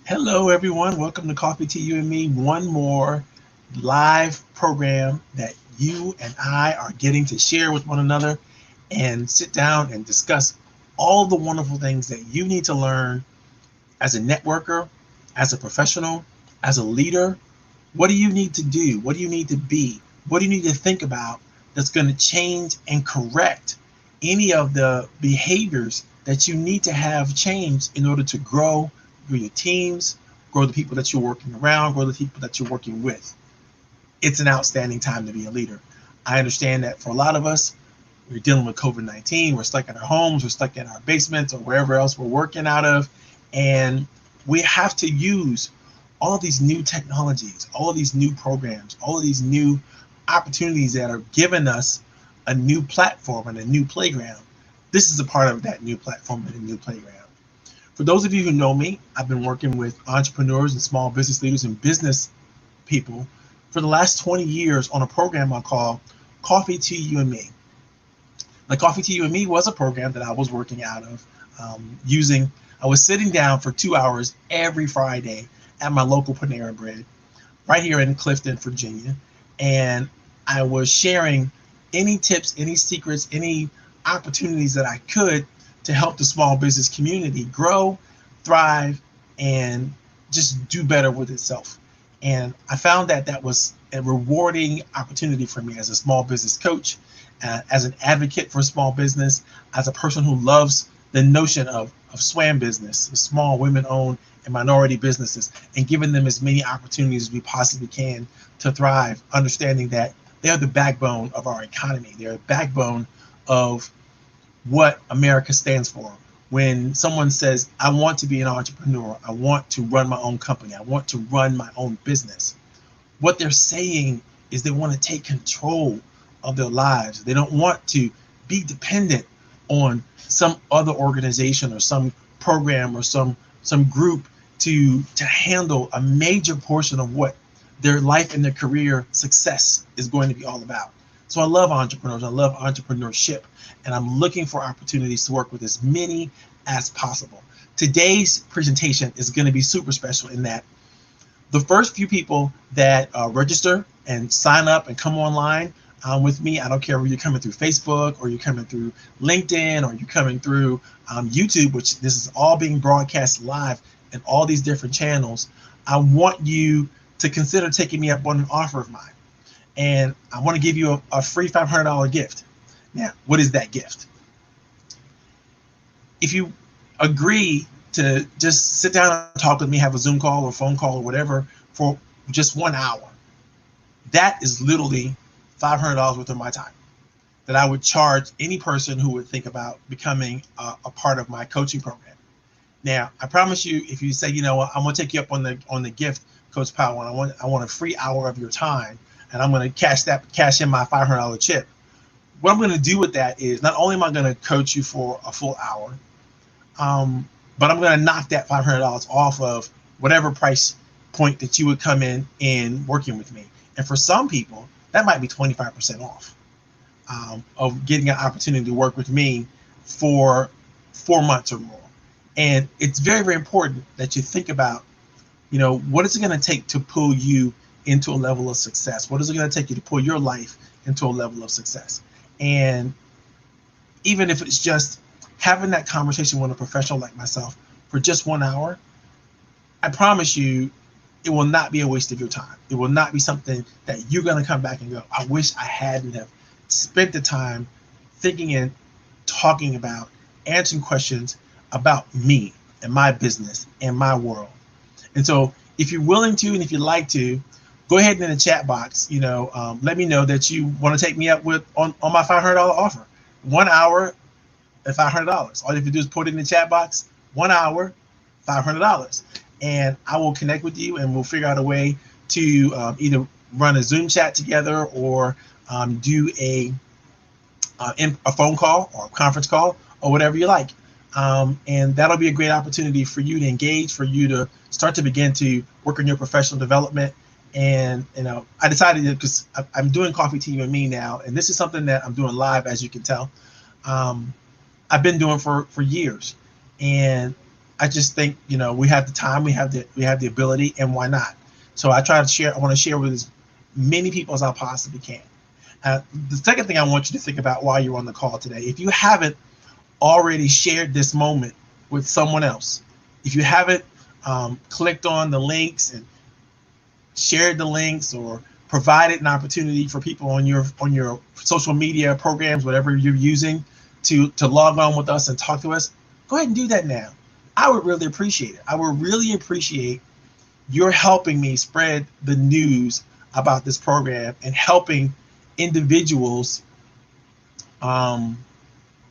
Hello, everyone. Welcome to Coffee to You and Me. One more live program that you and I are getting to share with one another and sit down and discuss all the wonderful things that you need to learn as a networker, as a professional, as a leader. What do you need to do? What do you need to be? What do you need to think about that's going to change and correct any of the behaviors that you need to have changed in order to grow your teams, grow the people that you're working around, grow the people that you're working with? It's an outstanding time to be a leader. I understand that for a lot of us, we're dealing with COVID-19. We're stuck in our homes, we're stuck in our basements or wherever else we're working out of. And we have to use all of these new technologies, all of these new programs, all of these new opportunities that are giving us a new platform and a new playground. This is a part of that new platform and a new playground. For those of you who know me, I've been working with entrepreneurs and small business leaders and business people for the last 20 years on a program I call Coffee to You and Me. The Coffee to You and Me was a program that I was working out of using. I was sitting down for 2 hours every Friday at my local Panera Bread right here in Clifton, Virginia. And I was sharing any tips, any secrets, any opportunities that I could to help the small business community grow, thrive, and just do better with itself. And I found that that was a rewarding opportunity for me as a small business coach, as an advocate for small business, as a person who loves the notion of SWAM business, small women-owned and minority businesses, and giving them as many opportunities as we possibly can to thrive, understanding that they are the backbone of our economy. They're the backbone of what America stands for. When someone says, I want to be an entrepreneur, I want to run my own company, I want to run my own business, what they're saying is they want to take control of their lives. They don't want to be dependent on some other organization or some program or some group to handle a major portion of what their life and their career success is going to be all about. So I love entrepreneurs, I love entrepreneurship, and I'm looking for opportunities to work with as many as possible. Today's presentation is going to be super special in that the first few people that register and sign up and come online with me, I don't care whether you're coming through Facebook or you're coming through LinkedIn or you're coming through YouTube, which this is all being broadcast live in all these different channels. I want you to consider taking me up on an offer of mine. And I want to give you a free $500 gift. Now, what is that gift? If you agree to just sit down and talk with me, have a Zoom call or phone call or whatever for just 1 hour, that is literally $500 worth of my time that I would charge any person who would think about becoming a part of my coaching program. Now, I promise you, if you say, you know what, I'm going to take you up on the gift, Coach Powell, and I want a free hour of your time, and I'm going to cash in my $500 chip. What I'm going to do with that is not only am I going to coach you for a full hour, but I'm going to knock that $500 off of whatever price point that you would come in working with me. And for some people, that might be 25% off of getting an opportunity to work with me for 4 months or more. And it's very, very important that you think about, what is it going to take to pull you into a level of success? What is it going to take you to pull your life into a level of success? And even if it's just having that conversation with a professional like myself for just 1 hour, I promise you, it will not be a waste of your time. It will not be something that you're going to come back and go, I wish I hadn't have spent the time thinking and talking about, answering questions about me and my business and my world. And so if you're willing to, and if you'd like to, go ahead in the chat box, let me know that you want to take me up on my $500 offer. 1 hour at $500. All you have to do is put it in the chat box, 1 hour, $500. And I will connect with you and we'll figure out a way to either run a Zoom chat together or do a phone call or a conference call or whatever you like. And that'll be a great opportunity for you to engage, for you to start to begin to work on your professional development. And, I decided because I'm doing Coffee to You and Me now, and this is something that I'm doing live, as you can tell. I've been doing for years. And I just think, we have the time, we have the ability, and why not? So I try to share. I want to share with as many people as I possibly can. The second thing I want you to think about while you're on the call today, if you haven't already shared this moment with someone else, if you haven't clicked on the links and shared the links or provided an opportunity for people on your social media programs, whatever you're using, to log on with us and talk to us, go ahead and do that now. I would really appreciate it. I would really appreciate your helping me spread the news about this program and helping individuals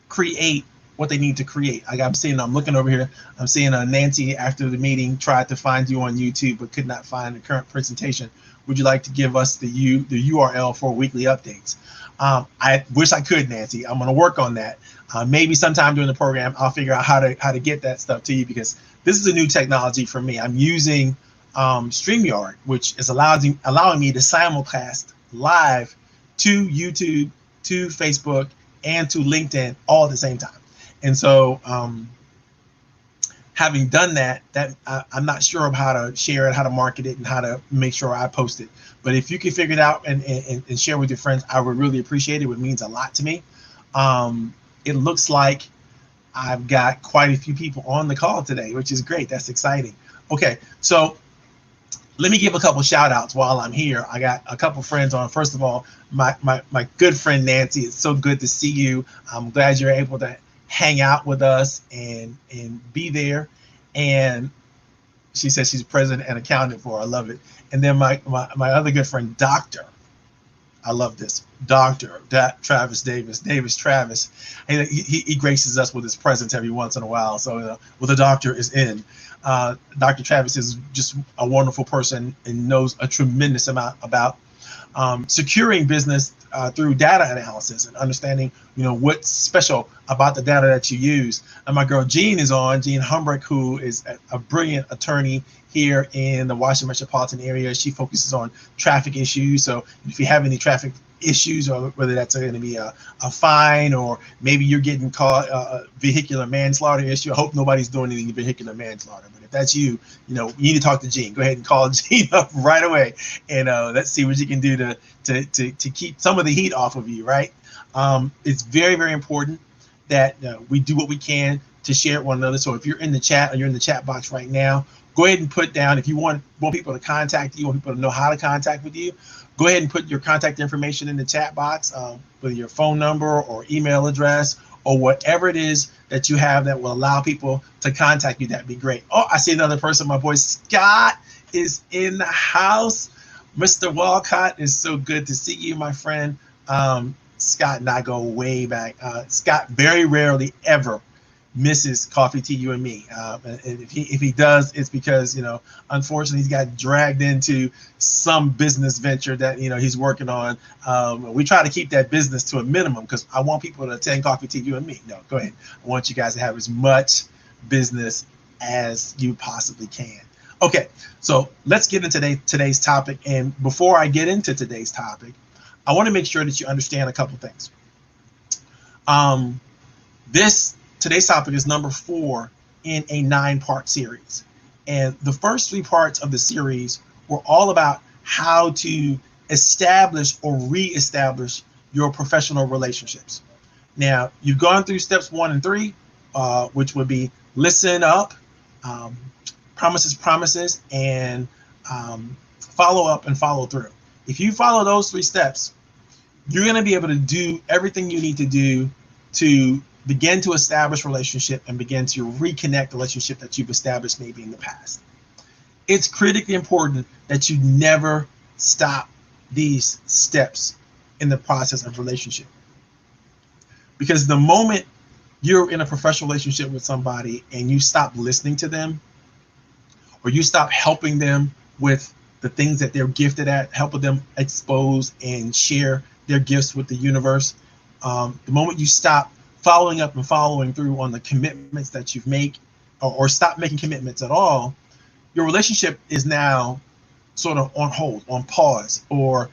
create what they need to create. Like I'm looking over here, I'm seeing Nancy after the meeting tried to find you on YouTube but could not find the current presentation. Would you like to give us the URL for weekly updates? I wish I could, Nancy. I'm going to work on that. Maybe sometime during the program, I'll figure out how to get that stuff to you, because this is a new technology for me. I'm using StreamYard, which is allowing me to simulcast live to YouTube, to Facebook, and to LinkedIn all at the same time. And so having done that, I'm not sure of how to share it, how to market it, and how to make sure I post it. But if you can figure it out and share with your friends, I would really appreciate it. It means a lot to me. It looks like I've got quite a few people on the call today, which is great. That's exciting. Okay, so let me give a couple shout outs while I'm here. I got a couple friends on. First of all, my good friend Nancy, it's so good to see you. I'm glad you're able to hang out with us and be there. And she says she's present and accounted for. I love it. And then my other good friend, Dr. I love this. Dr. Travis Travis. He graces us with his presence every once in a while. So the doctor is in. Dr. Travis is just a wonderful person and knows a tremendous amount about securing business through data analysis and understanding, what's special about the data that you use. And my girl Jean is on, Jean Humbrick, who is a brilliant attorney here in the Washington metropolitan area. She focuses on traffic issues. So if you have any traffic issues, or whether that's going to be a fine, or maybe you're getting caught a vehicular manslaughter issue. I hope nobody's doing any vehicular manslaughter, but if that's you, you need to talk to Jean. Go ahead and call Jean up right away, and let's see what you can do to keep some of the heat off of you, right? It's very, very important that we do what we can to share it with one another. So if you're in the chat, or you're in the chat box right now, go ahead and put down, if you want people to contact you, want people to know how to contact with you, go ahead and put your contact information in the chat box, with your phone number or email address or whatever it is that you have that will allow people to contact you. That'd be great. Oh, I see another person. My boy Scott is in the house. Mr. Walcott, is so good to see you, my friend. Scott and I go way back. Scott very rarely ever misses Coffee Tea, You and Me. And if he does, it's because, unfortunately, he's got dragged into some business venture that, he's working on. We try to keep that business to a minimum because I want people to attend Coffee Tea, You and Me. No, go ahead. I want you guys to have as much business as you possibly can. Okay, so let's get into today's topic. And before I get into today's topic, I want to make sure that you understand a couple things. Today's topic is number 4 in a 9-part series. And the first 3 parts of the series were all about how to establish or reestablish your professional relationships. Now, you've gone through steps 1 and 3, which would be listen up, promises, and follow up and follow through. If you follow those 3 steps, you're going to be able to do everything you need to do to begin to establish relationship and begin to reconnect the relationship that you've established maybe in the past. It's critically important that you never stop these steps in the process of relationship. Because the moment you're in a professional relationship with somebody and you stop listening to them, or you stop helping them with the things that they're gifted at, helping them expose and share their gifts with the universe, the moment you stop following up and following through on the commitments that you've made, or stop making commitments at all, your relationship is now sort of on hold, on pause, or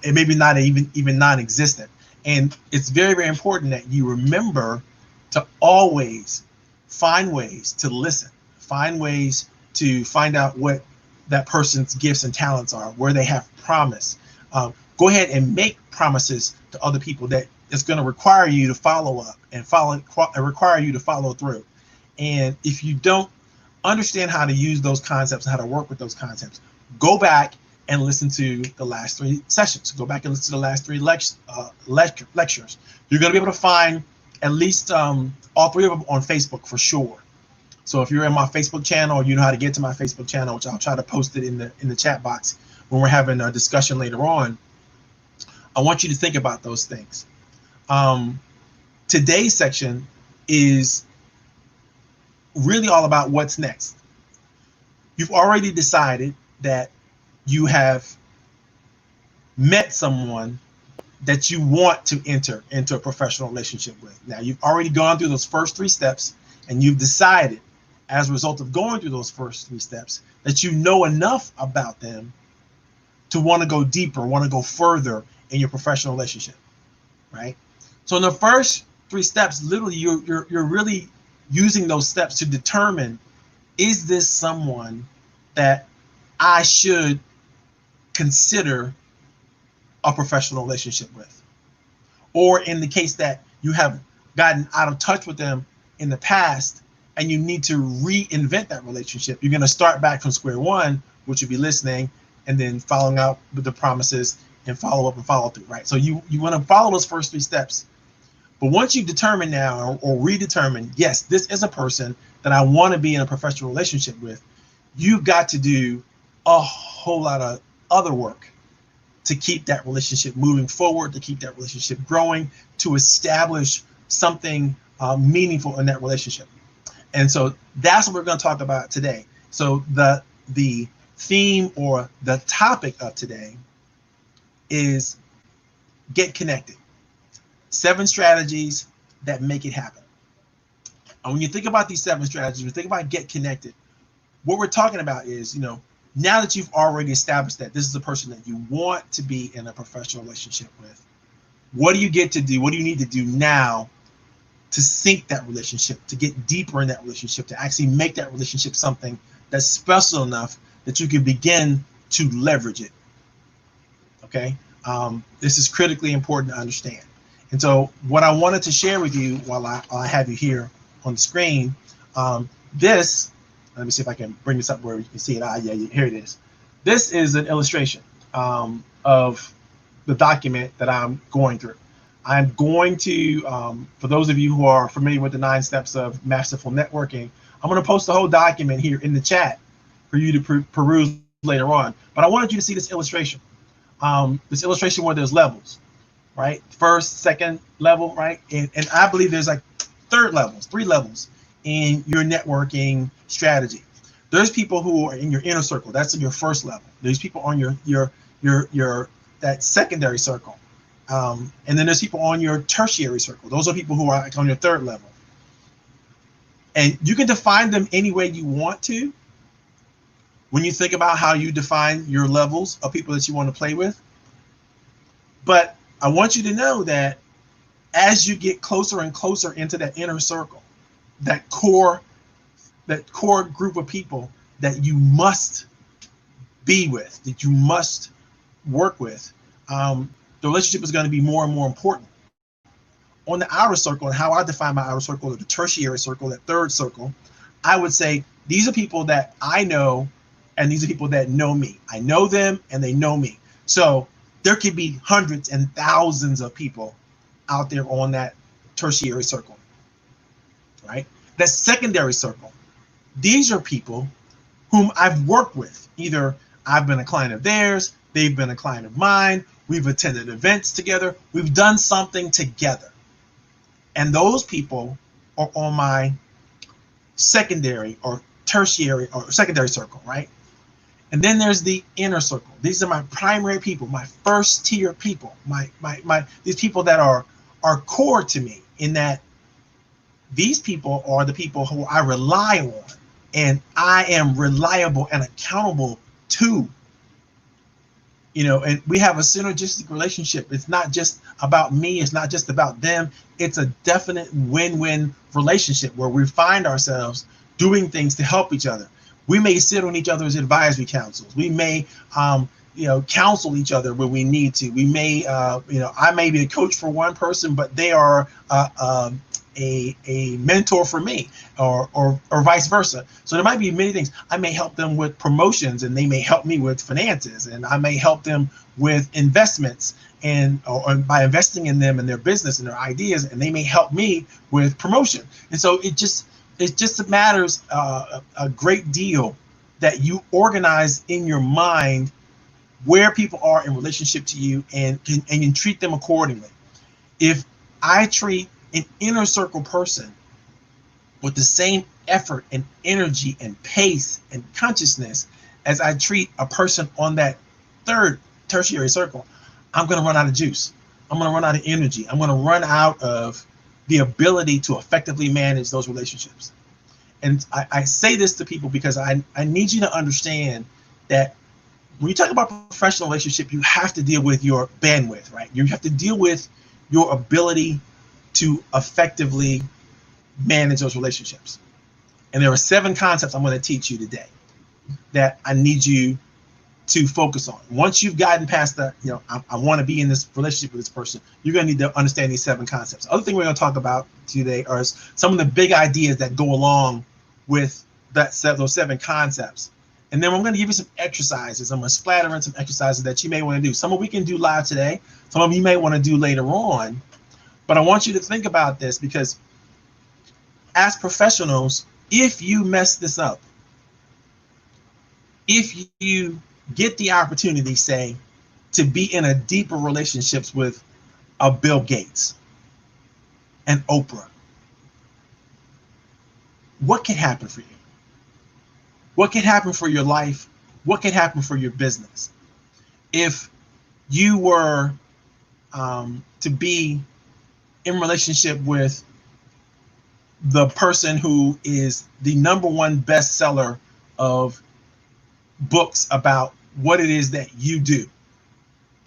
it may be not even non-existent. And it's very, very important that you remember to always find ways to listen, Find ways to find out what that person's gifts and talents are, where they have promise. Go ahead and make promises to other people that it's going to require you to follow up and require you to follow through. And if you don't understand how to use those concepts, how to work with those concepts, go back and listen to the last 3 sessions. Go back and listen to the last 3 lectures. You're going to be able to find at least all 3 of them on Facebook for sure. So if you're in my Facebook channel, you know how to get to my Facebook channel, which I'll try to post it in the chat box when we're having a discussion later on. I want you to think about those things. Today's section is really all about what's next. You've already decided that you have met someone that you want to enter into a professional relationship with. Now, you've already gone through those first 3 steps, and you've decided as a result of going through those first 3 steps that you know enough about them to want to go deeper, want to go further in your professional relationship, right? So in the first 3 steps, literally you're really using those steps to determine, is this someone that I should consider a professional relationship with? Or in the case that you have gotten out of touch with them in the past and you need to reinvent that relationship, you're going to start back from square one, which would be listening and then following up with the promises and follow up and follow through, right? So you want to follow those first 3 steps. But once you determine now or redetermine, yes, this is a person that I want to be in a professional relationship with, you've got to do a whole lot of other work to keep that relationship moving forward, to keep that relationship growing, to establish something meaningful in that relationship. And so that's what we're going to talk about today. So the theme or the topic of today is get connected. 7 strategies that make it happen. And when you think about these 7 strategies, when you think about get connected, what we're talking about is, now that you've already established that this is a person that you want to be in a professional relationship with, what do you get to do? What do you need to do now to sync that relationship, to get deeper in that relationship, to actually make that relationship something that's special enough that you can begin to leverage it? Okay, this is critically important to understand. And so what I wanted to share with you while I have you here on the screen, this, let me see if I can bring this up where you can see it. Yeah, here it is. This is an illustration of the document that I'm going through. I'm going to, for those of you who are familiar with the 9 steps of masterful networking, I'm going to post the whole document here in the chat for you to peruse later on. But I wanted you to see this illustration where there's levels, right? First, second level, right? And I believe there's like 3 levels in your networking strategy. There's people who are in your inner circle. That's in your first level. There's people on your that secondary circle. And then there's people on your tertiary circle. Those are people who are on your 3rd level. And you can define them any way you want to when you think about how you define your levels of people that you want to play with. But I want you to know that as you get closer and closer into that inner circle, that core group of people that you must be with, that you must work with, the relationship is going to be more and more important. On the outer circle, and how I define my outer circle, or the tertiary circle, that 3rd circle, I would say these are people that I know, and these are people that know me. I know them, and they know me. So there could be hundreds and thousands of people out there on that tertiary circle, right? That secondary circle, these are people whom I've worked with. Either I've been a client of theirs, they've been a client of mine, we've attended events together, we've done something together. And those people are on my secondary or tertiary or secondary circle, right? And then there's the inner circle. These are my primary people, my first tier people, these people that are core to me, in that these people are the people who I rely on and I am reliable and accountable to. And we have a synergistic relationship. It's not just about me. It's not just about them. It's a definite win-win relationship where we find ourselves doing things to help each other. We may sit on each other's advisory councils. We may, counsel each other when we need to. We may, I may be a coach for one person, but they are a mentor for me, or vice versa. So there might be many things. I may help them with promotions, and they may help me with finances, and I may help them with investments, and or by investing in them and their business and their ideas, and they may help me with promotion. And so it just matters a great deal that you organize in your mind where people are in relationship to you, and you treat them accordingly. If I treat an inner circle person with the same effort and energy and pace and consciousness as I treat a person on that third tertiary circle, I'm going to run out of juice. I'm going to run out of energy. I'm going to run out of the ability to effectively manage those relationships. And I say this to people because I need you to understand that when you talk about professional relationship, you have to deal with your bandwidth, right? You have to deal with your ability to effectively manage those relationships. And there are 7 concepts I'm going to teach you today that I need you to focus on. Once you've gotten past the, I want to be in this relationship with this person, you're going to need to understand these 7 concepts. Other thing we're going to talk about today are some of the big ideas that go along with those 7 concepts. And then I'm going to give you some exercises. I'm going to splatter in some exercises that you may want to do. Some of we can do live today. Some of you may want to do later on. But I want you to think about this, because as professionals, if you mess this up, if you get the opportunity, say, to be in a deeper relationships with a Bill Gates and Oprah, what can happen for you? What can happen for your life? What can happen for your business? If you were to be in relationship with the person who is the #1 bestseller of books about what it is that you do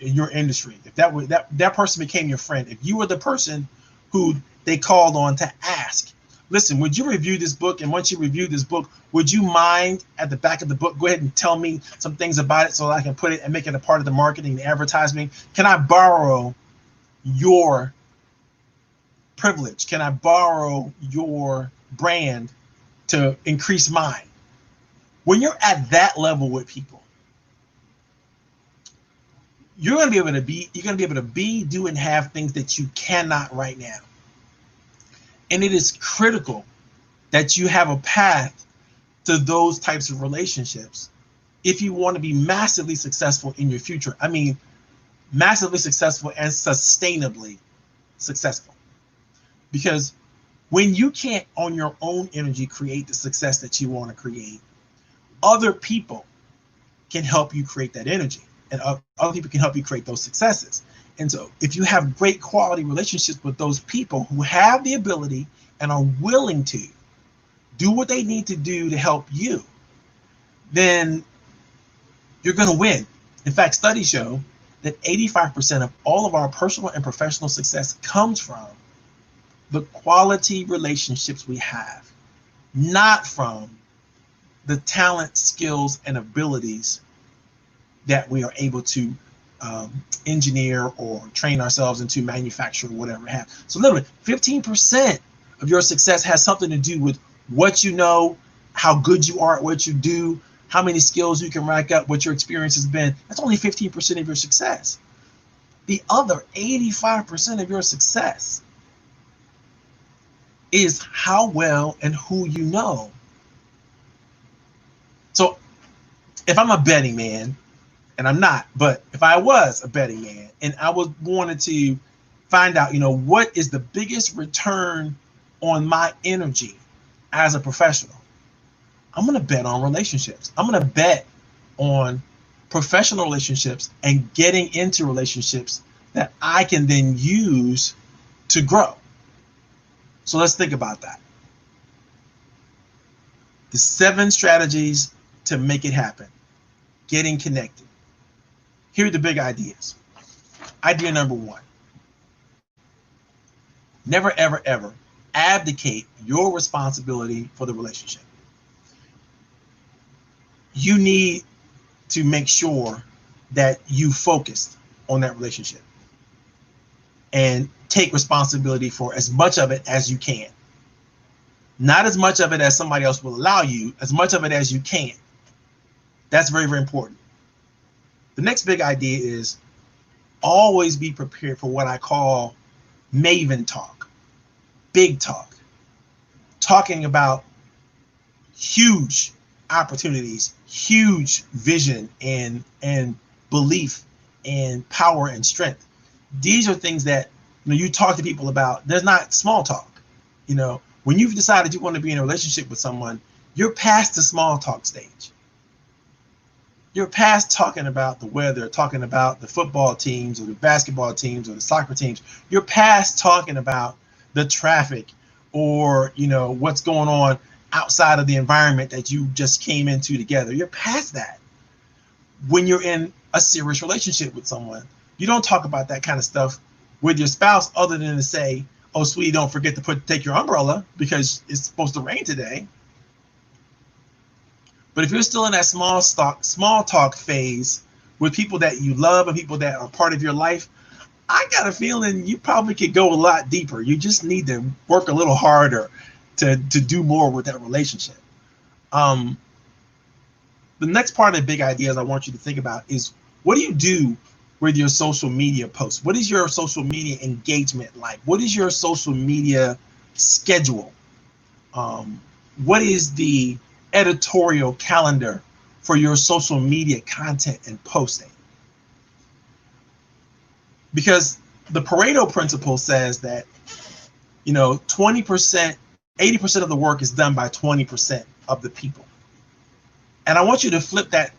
in your industry, if that person became your friend, if you were the person who they called on to ask, listen, would you review this book? And once you review this book, would you mind at the back of the book, go ahead and tell me some things about it so I can put it and make it a part of the marketing, the advertising? Can I borrow your privilege? Can I borrow your brand to increase mine? When you're at that level with people, you're going to be able to be, do, and have things that you cannot right now. And it is critical that you have a path to those types of relationships if you want to be massively successful in your future. I mean, massively successful and sustainably successful. Because when you can't, on your own energy, create the success that you want to create, other people can help you create that energy, and other people can help you create those successes. And so if you have great quality relationships with those people who have the ability and are willing to do what they need to do to help you, then you're going to win. In fact, studies show that 85% of all of our personal and professional success comes from the quality relationships we have, not from the talent, skills, and abilities that we are able to engineer or train ourselves into, manufacture, or whatever we have. So literally 15% of your success has something to do with what you know, how good you are at what you do, how many skills you can rack up, what your experience has been. That's only 15% of your success. The other 85% of your success is how well and who you know. So if I'm a betting man, and I'm not, but if I was a betting man and I wanted to find out, what is the biggest return on my energy as a professional, I'm going to bet on relationships. I'm going to bet on professional relationships and getting into relationships that I can then use to grow. So let's think about that. The 7 strategies to make it happen. Getting connected. Here are the big ideas. Idea number 1. Never, ever, ever abdicate your responsibility for the relationship. you need to make sure that you focused on that relationship and take responsibility for as much of it as you can. Not as much of it as somebody else will allow you, as much of it as you can. That's very, very important. The next big idea is always be prepared for what I call maven talk, big talk, talking about huge opportunities, huge vision and belief and power and strength. These are things that you talk to people about. There's not small talk. When you've decided you want to be in a relationship with someone, you're past the small talk stage. You're past talking about the weather, talking about the football teams or the basketball teams or the soccer teams. You're past talking about the traffic or what's going on outside of the environment that you just came into together. You're past that. When you're in a serious relationship with someone, you don't talk about that kind of stuff with your spouse other than to say, oh, sweetie, don't forget to take your umbrella because it's supposed to rain today. But if you're still in that small talk phase with people that you love and people that are part of your life, I got a feeling you probably could go a lot deeper. You just need to work a little harder to do more with that relationship. The next part of the big ideas I want you to think about is, what do you do with your social media posts? What is your social media engagement like? What is your social media schedule? What is the editorial calendar for your social media content and posting? Because the Pareto principle says that 20%, 80% of the work is done by 20% of the people. And I want you to flip that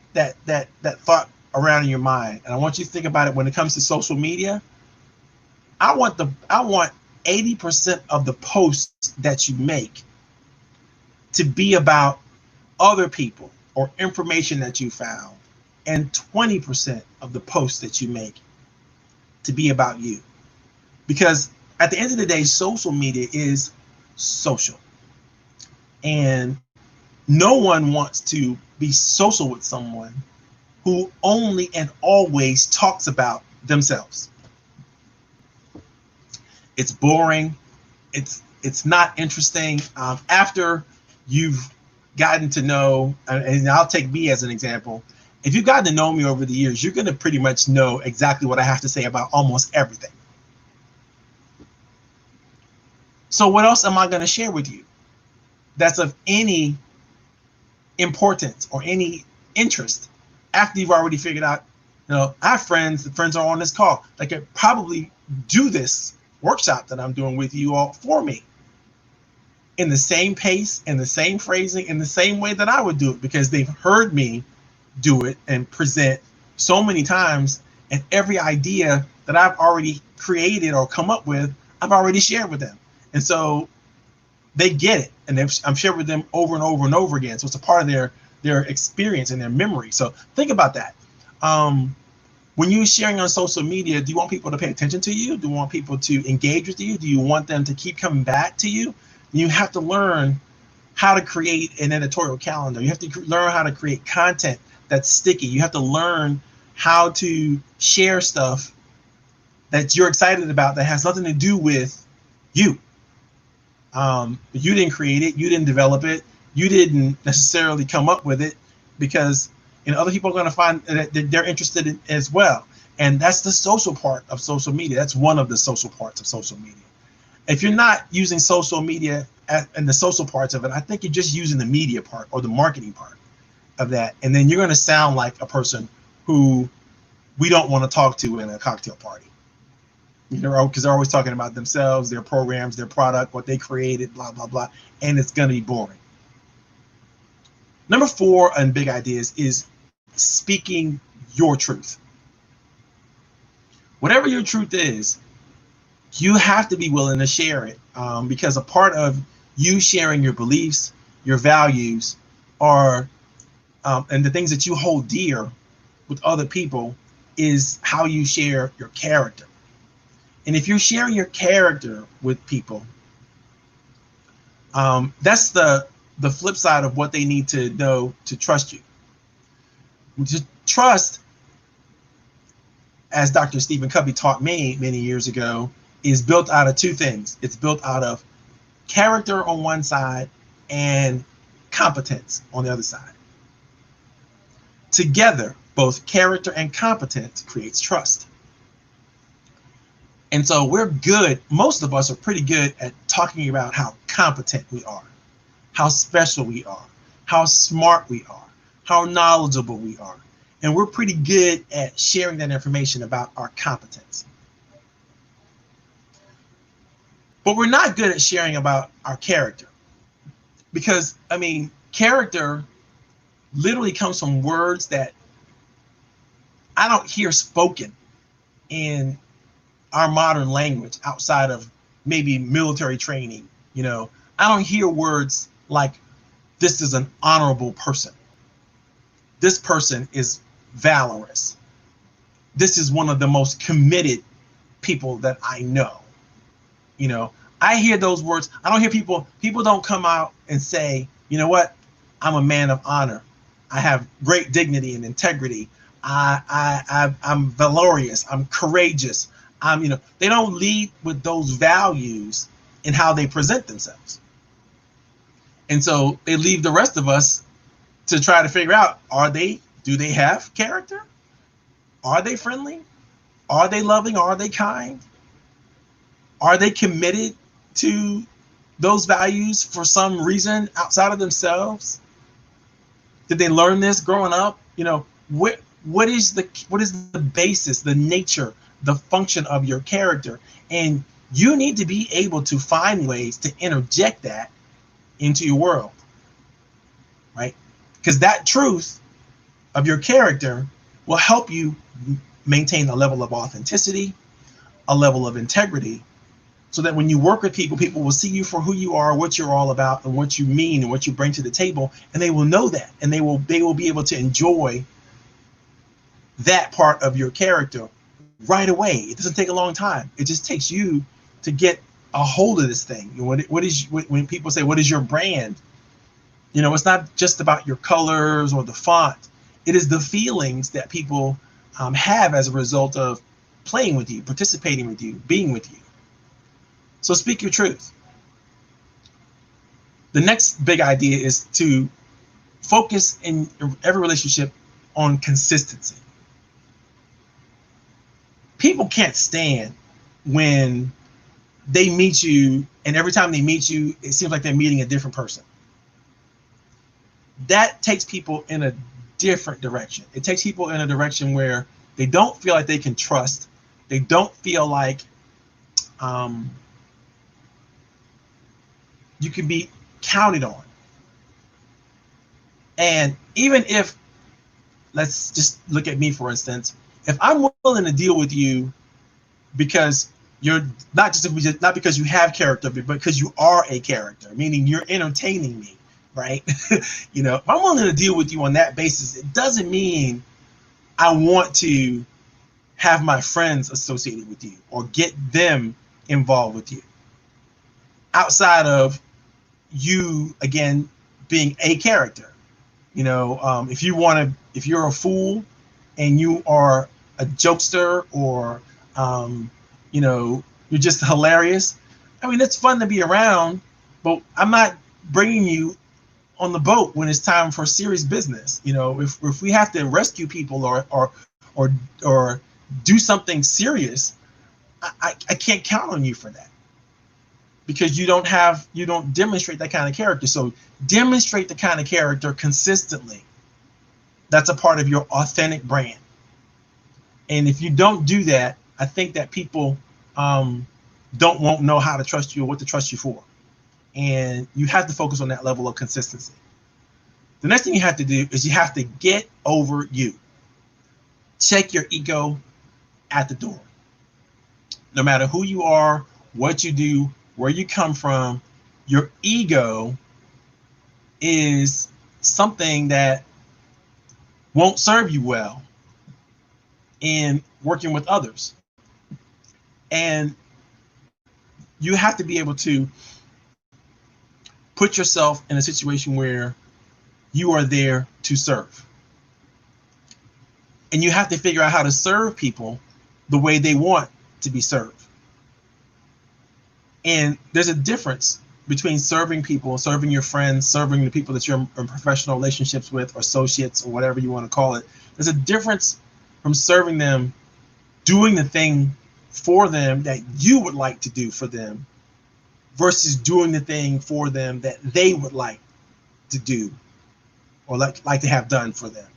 thought around in your mind, and I want you to think about it when it comes to social media. I want 80% of the posts that you make to be about other people or information that you found, and 20% of the posts that you make to be about you. Because at the end of the day, social media is social, and no one wants to be social with someone who only and always talks about themselves. It's boring. It's not interesting. After you've gotten to know, and I'll take me as an example. If you've gotten to know me over the years, you're going to pretty much know exactly what I have to say about almost everything. So what else am I going to share with you that's of any importance or any interest after you've already figured out, I have friends, the friends are on this call that could probably do this workshop that I'm doing with you all for me in the same pace, in the same phrasing, in the same way that I would do it, because they've heard me do it and present so many times, and every idea that I've already created or come up with, I've already shared with them. And so they get it, and I'm shared with them over and over and over again. So it's a part of their experience and their memory. So think about that. When you're sharing on social media, do you want people to pay attention to you? Do you want people to engage with you? Do you want them to keep coming back to you? You have to learn how to create an editorial calendar. You have to learn how to create content that's sticky. You have to learn how to share stuff that you're excited about that has nothing to do with you. You didn't create it. You didn't develop it. You didn't necessarily come up with it, because other people are going to find that they're interested in as well. And that's the social part of social media. That's one of the social parts of social media. If you're not using social media and the social parts of it, I think you're just using the media part or the marketing part of that. And then you're going to sound like a person who we don't want to talk to in a cocktail party. Because they're always talking about themselves, their programs, their product, what they created, blah, blah, blah. And it's going to be boring. Number 4 on big ideas is speaking your truth. Whatever your truth is, you have to be willing to share it, because a part of you sharing your beliefs, your values, and the things that you hold dear with other people is how you share your character. And if you're sharing your character with people, that's the flip side of what they need to know to trust you. Trust, as Dr. Stephen Covey taught me many years ago, is built out of two things. It's built out of character on one side and competence on the other side. Together, both character and competence creates trust. And so we're good, most of us are pretty good at talking about how competent we are, how special we are, how smart we are, how knowledgeable we are. And we're pretty good at sharing that information about our competence. But we're not good at sharing about our character. Because, I mean, character literally comes from words that I don't hear spoken in our modern language outside of maybe military training. You know, I don't hear words like, this is an honorable person. This person is valorous. This is one of the most committed people that I know. You know, I hear those words. I don't hear people don't come out and say, you know what, I'm a man of honor. I have great dignity and integrity. I'm valorous. I'm courageous. They don't lead with those values in how they present themselves. And so they leave the rest of us to try to figure out, do they have character? Are they friendly? Are they loving? Are they kind? Are they committed to those values for some reason outside of themselves? Did they learn this growing up? You know, what is the basis, the nature, the function of your character? And you need to be able to find ways to interject that into your world, right? Because that truth of your character will help you maintain a level of authenticity, a level of integrity, so that when you work with people, people will see you for who you are, what you're all about, and what you mean, and what you bring to the table, and they will know that, and they will be able to enjoy that part of your character right away. It doesn't take a long time. It just takes you to get a hold of this thing. When people say, what is your brand? You know, it's not just about your colors or the font. It is the feelings that people have as a result of playing with you, participating with you, being with you. So speak your truth. The next big idea is to focus in every relationship on consistency. People can't stand when they meet you, and every time they meet you, it seems like they're meeting a different person. That takes people in a different direction. It takes people in a direction where they don't feel like they can trust. They don't feel like you can be counted on. And even if, let's just look at me, for instance, if I'm willing to deal with you because you're not because you have character, but because you are a character, meaning you're entertaining me, right? You know, if I'm willing to deal with you on that basis, it doesn't mean I want to have my friends associated with you or get them involved with you outside of you, again, being a character. You know, if you're a fool and you are a jokester, or you're just hilarious. I mean, it's fun to be around, but I'm not bringing you on the boat when it's time for serious business. You know, if we have to rescue people or do something serious, I can't count on you for that, because you don't demonstrate that kind of character. So demonstrate the kind of character consistently. That's a part of your authentic brand. And if you don't do that, I think that people won't know how to trust you or what to trust you for. And you have to focus on that level of consistency. The next thing you have to do is you have to get over you. Check your ego at the door. No matter who you are, what you do, where you come from, your ego is something that won't serve you well in working with others. And you have to be able to put yourself in a situation where you are there to serve. And you have to figure out how to serve people the way they want to be served. And there's a difference between serving people, serving your friends, serving the people that you're in professional relationships with, or associates, or whatever you want to call it. There's a difference from serving them, doing the thing for them that you would like to do for them, versus doing the thing for them that they would like to do, or like to have done for them.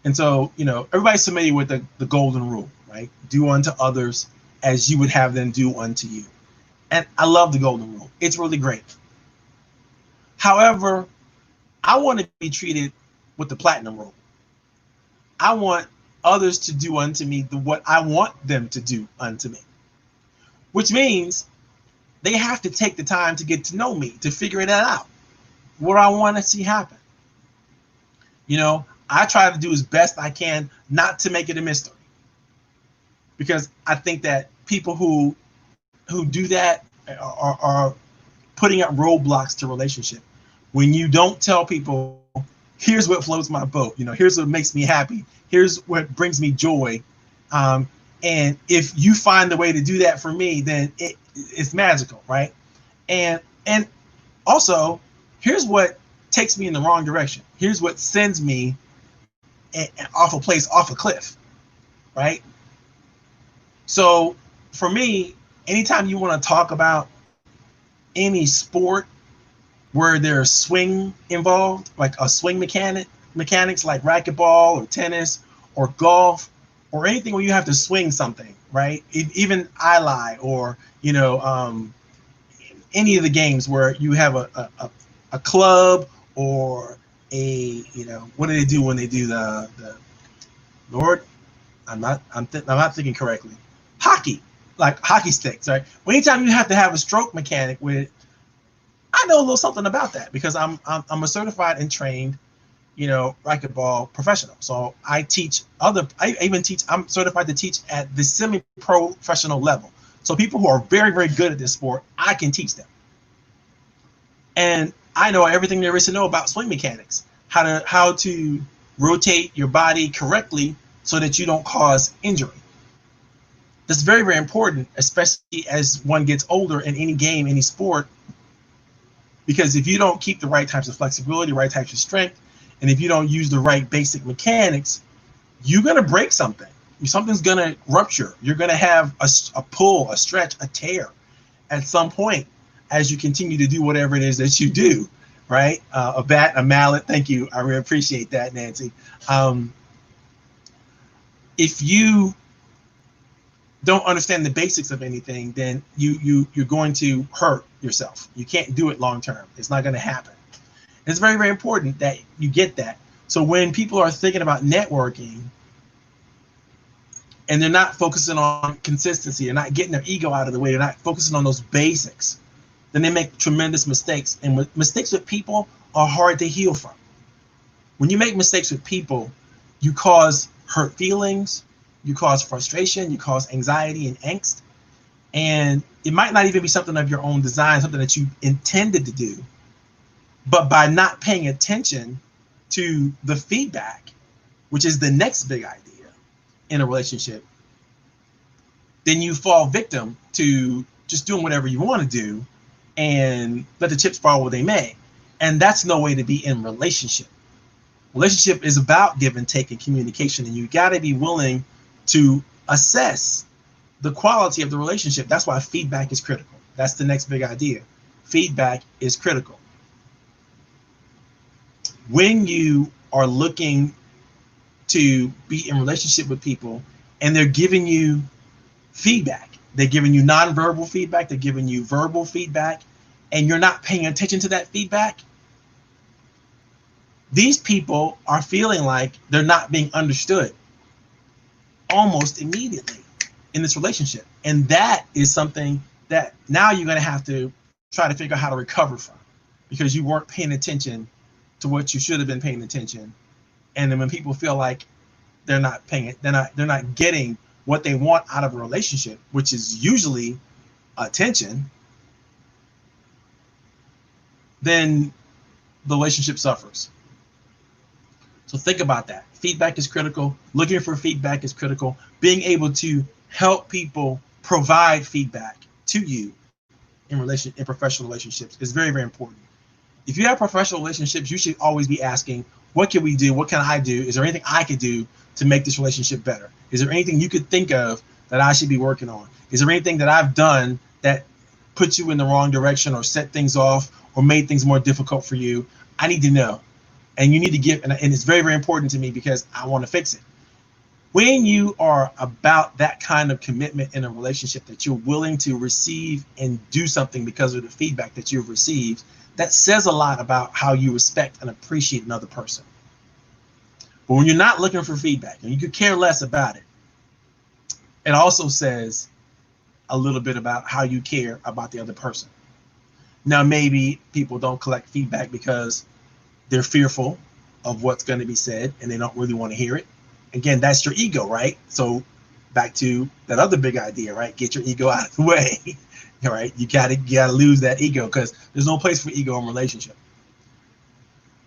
And so, everybody's familiar with the golden rule, right? Do unto others as you would have them do unto you. And I love the golden rule. It's really great. However, I want to be treated with the platinum rule. I want others to do unto me what I want them to do unto me, which means they have to take the time to get to know me, to figure that out, what I want to see happen. I try to do as best I can not to make it a mystery, because I think that people who do that are putting up roadblocks to relationship. When you don't tell people, here's what floats my boat, here's what makes me happy, here's what brings me joy, and if you find the way to do that for me, then it's magical, right? And also, here's what takes me in the wrong direction. Here's what sends me off a place, off a cliff, right? So for me, anytime you want to talk about any sport where there's swing involved, like a swing mechanics like racquetball or tennis or golf, or anything where you have to swing something, right? Even eye or any of the games where you have a club, or what do they do when they do the Lord? I'm not thinking correctly. Hockey, like hockey sticks, right? Well, anytime you have to have a stroke mechanic with, I know a little something about that, because I'm a certified and trained, racquetball professional. So I even teach. I'm certified to teach at the semi-professional level. So people who are very, very good at this sport, I can teach them. And I know everything there is to know about swing mechanics, how to rotate your body correctly so that you don't cause injury. That's very, very important, especially as one gets older in any game, any sport, because if you don't keep the right types of flexibility, right types of strength, and if you don't use the right basic mechanics, you're going to break something. Something's going to rupture. You're going to have a pull, a stretch, a tear at some point as you continue to do whatever it is that you do, right? A bat, a mallet. Thank you. I really appreciate that, Nancy. If you don't understand the basics of anything, then you're going to hurt yourself. You can't do it long term. It's not going to happen. And it's very, very important that you get that. So when people are thinking about networking and they're not focusing on consistency, they're not getting their ego out of the way, they're not focusing on those basics, then they make tremendous mistakes. And mistakes with people are hard to heal from. When you make mistakes with people, you cause hurt feelings, you cause frustration, you cause anxiety and angst. And it might not even be something of your own design, something that you intended to do. But by not paying attention to the feedback, which is the next big idea in a relationship, then you fall victim to just doing whatever you want to do and let the chips fall where they may. And that's no way to be in relationship. Relationship is about give and take and communication, and you got to be willing to assess the quality of the relationship. That's why feedback is critical. That's the next big idea. Feedback is critical. When you are looking to be in relationship with people and they're giving you feedback, they're giving you nonverbal feedback, they're giving you verbal feedback, and you're not paying attention to that feedback, these people are feeling like they're not being understood almost immediately in this relationship. And that is something that now you're going to have to try to figure out how to recover from, because you weren't paying attention to what you should have been paying attention. And then when people feel like they're not getting what they want out of a relationship, which is usually attention, then the relationship suffers. So think about that. Feedback is critical. Looking for feedback is critical. Being able to help people provide feedback to you in professional relationships is very, very important. If you have professional relationships, you should always be asking, what can we do? What can I do? Is there anything I could do to make this relationship better? Is there anything you could think of that I should be working on? Is there anything that I've done that put you in the wrong direction or set things off or made things more difficult for you? I need to know. And you need to give, and it's very, very important to me because I want to fix it. When you are about that kind of commitment in a relationship, that you're willing to receive and do something because of the feedback that you've received, that says a lot about how you respect and appreciate another person. But when you're not looking for feedback and you could care less about it, it also says a little bit about how you care about the other person. Now, maybe people don't collect feedback because they're fearful of what's going to be said and they don't really want to hear it. Again, that's your ego, right? So back to that other big idea, right? Get your ego out of the way. All right, you gotta lose that ego, because there's no place for ego in relationship.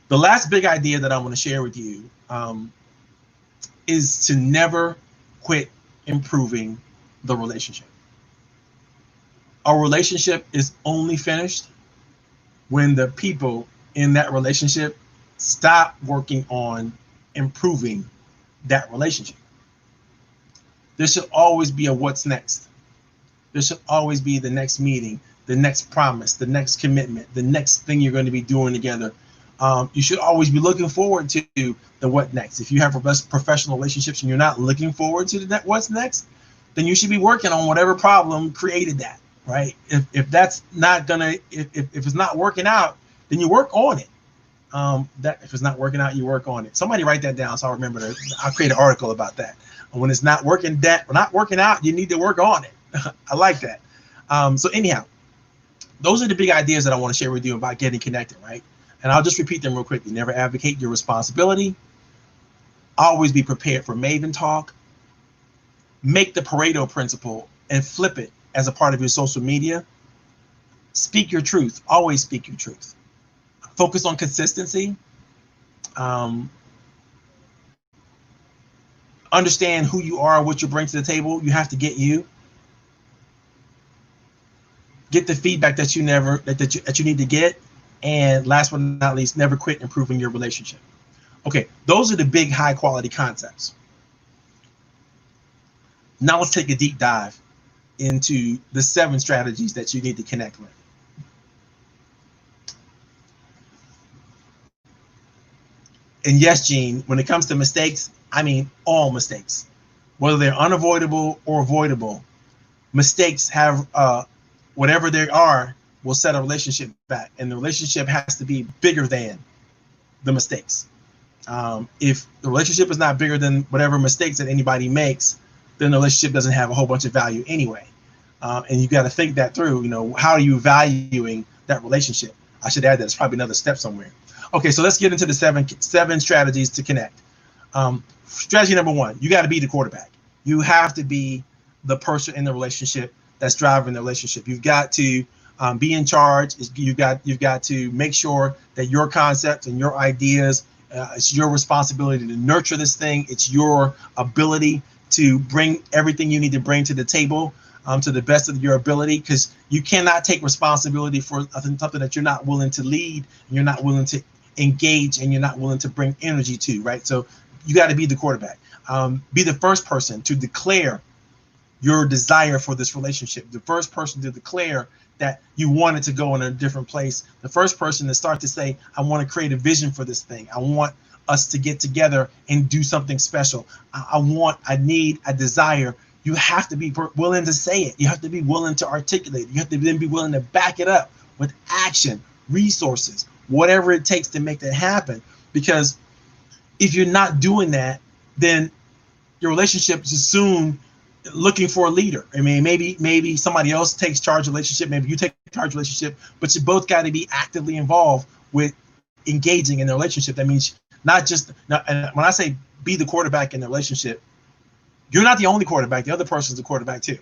The last big idea that I want to share with you is to never quit improving the relationship. A relationship is only finished when the people in that relationship stop working on improving that relationship. There should always be a what's next. There should always be the next meeting, the next promise, the next commitment, the next thing you're going to be doing together. You should always be looking forward to the what next. If you have professional relationships and you're not looking forward to the what's next, then you should be working on whatever problem created that, right? If that's not gonna, if it's not working out, then you work on it. That if it's not working out, you work on it. Somebody write that down so I'll remember that. I'll create an article about that. When it's not working out, you need to work on it. I like that. So anyhow, those are the big ideas that I want to share with you about getting connected, right? And I'll just repeat them real quickly. Never advocate your responsibility. Always be prepared for Maven talk. Make the Pareto principle and flip it as a part of your social media. Speak your truth. Always speak your truth. Focus on consistency. Understand who you are, what you bring to the table. You have to get you. Get the feedback that you need to get. And last but not least, never quit improving your relationship. Okay, those are the big high quality concepts. Now let's take a deep dive into the 7 strategies that you need to connect with. And yes, Gene, when it comes to mistakes, I mean all mistakes, whether they're unavoidable or avoidable. Mistakes have whatever they are will set a relationship back, and the relationship has to be bigger than the mistakes. If the relationship is not bigger than whatever mistakes that anybody makes, then the relationship doesn't have a whole bunch of value anyway. And you got to think that through. You know, how are you valuing that relationship? I should add that it's probably another step somewhere. Okay, so let's get into the seven strategies to connect. Strategy number 1: you got to be the quarterback. You have to be the person in the relationship that's driving the relationship. You've got to be in charge. You've got to make sure that your concepts and your ideas, it's your responsibility to nurture this thing. It's your ability to bring everything you need to bring to the table to the best of your ability, because you cannot take responsibility for something that you're not willing to lead, and you're not willing to engage, and you're not willing to bring energy to, right? So you got to be the quarterback. Be the first person to declare your desire for this relationship, the first person to declare that you want it to go in a different place, the first person to start to say, I want to create a vision for this thing. I want us to get together and do something special. I need, a desire. You have to be willing to say it. You have to be willing to articulate it. You have to then be willing to back it up with action, resources, whatever it takes to make that happen. Because if you're not doing that, then your relationship is soon looking for a leader. I mean, maybe somebody else takes charge of the relationship. Maybe you take charge of the relationship, but you both got to be actively involved with engaging in the relationship. That means not just, and when I say be the quarterback in the relationship, you're not the only quarterback. The other person's the quarterback too.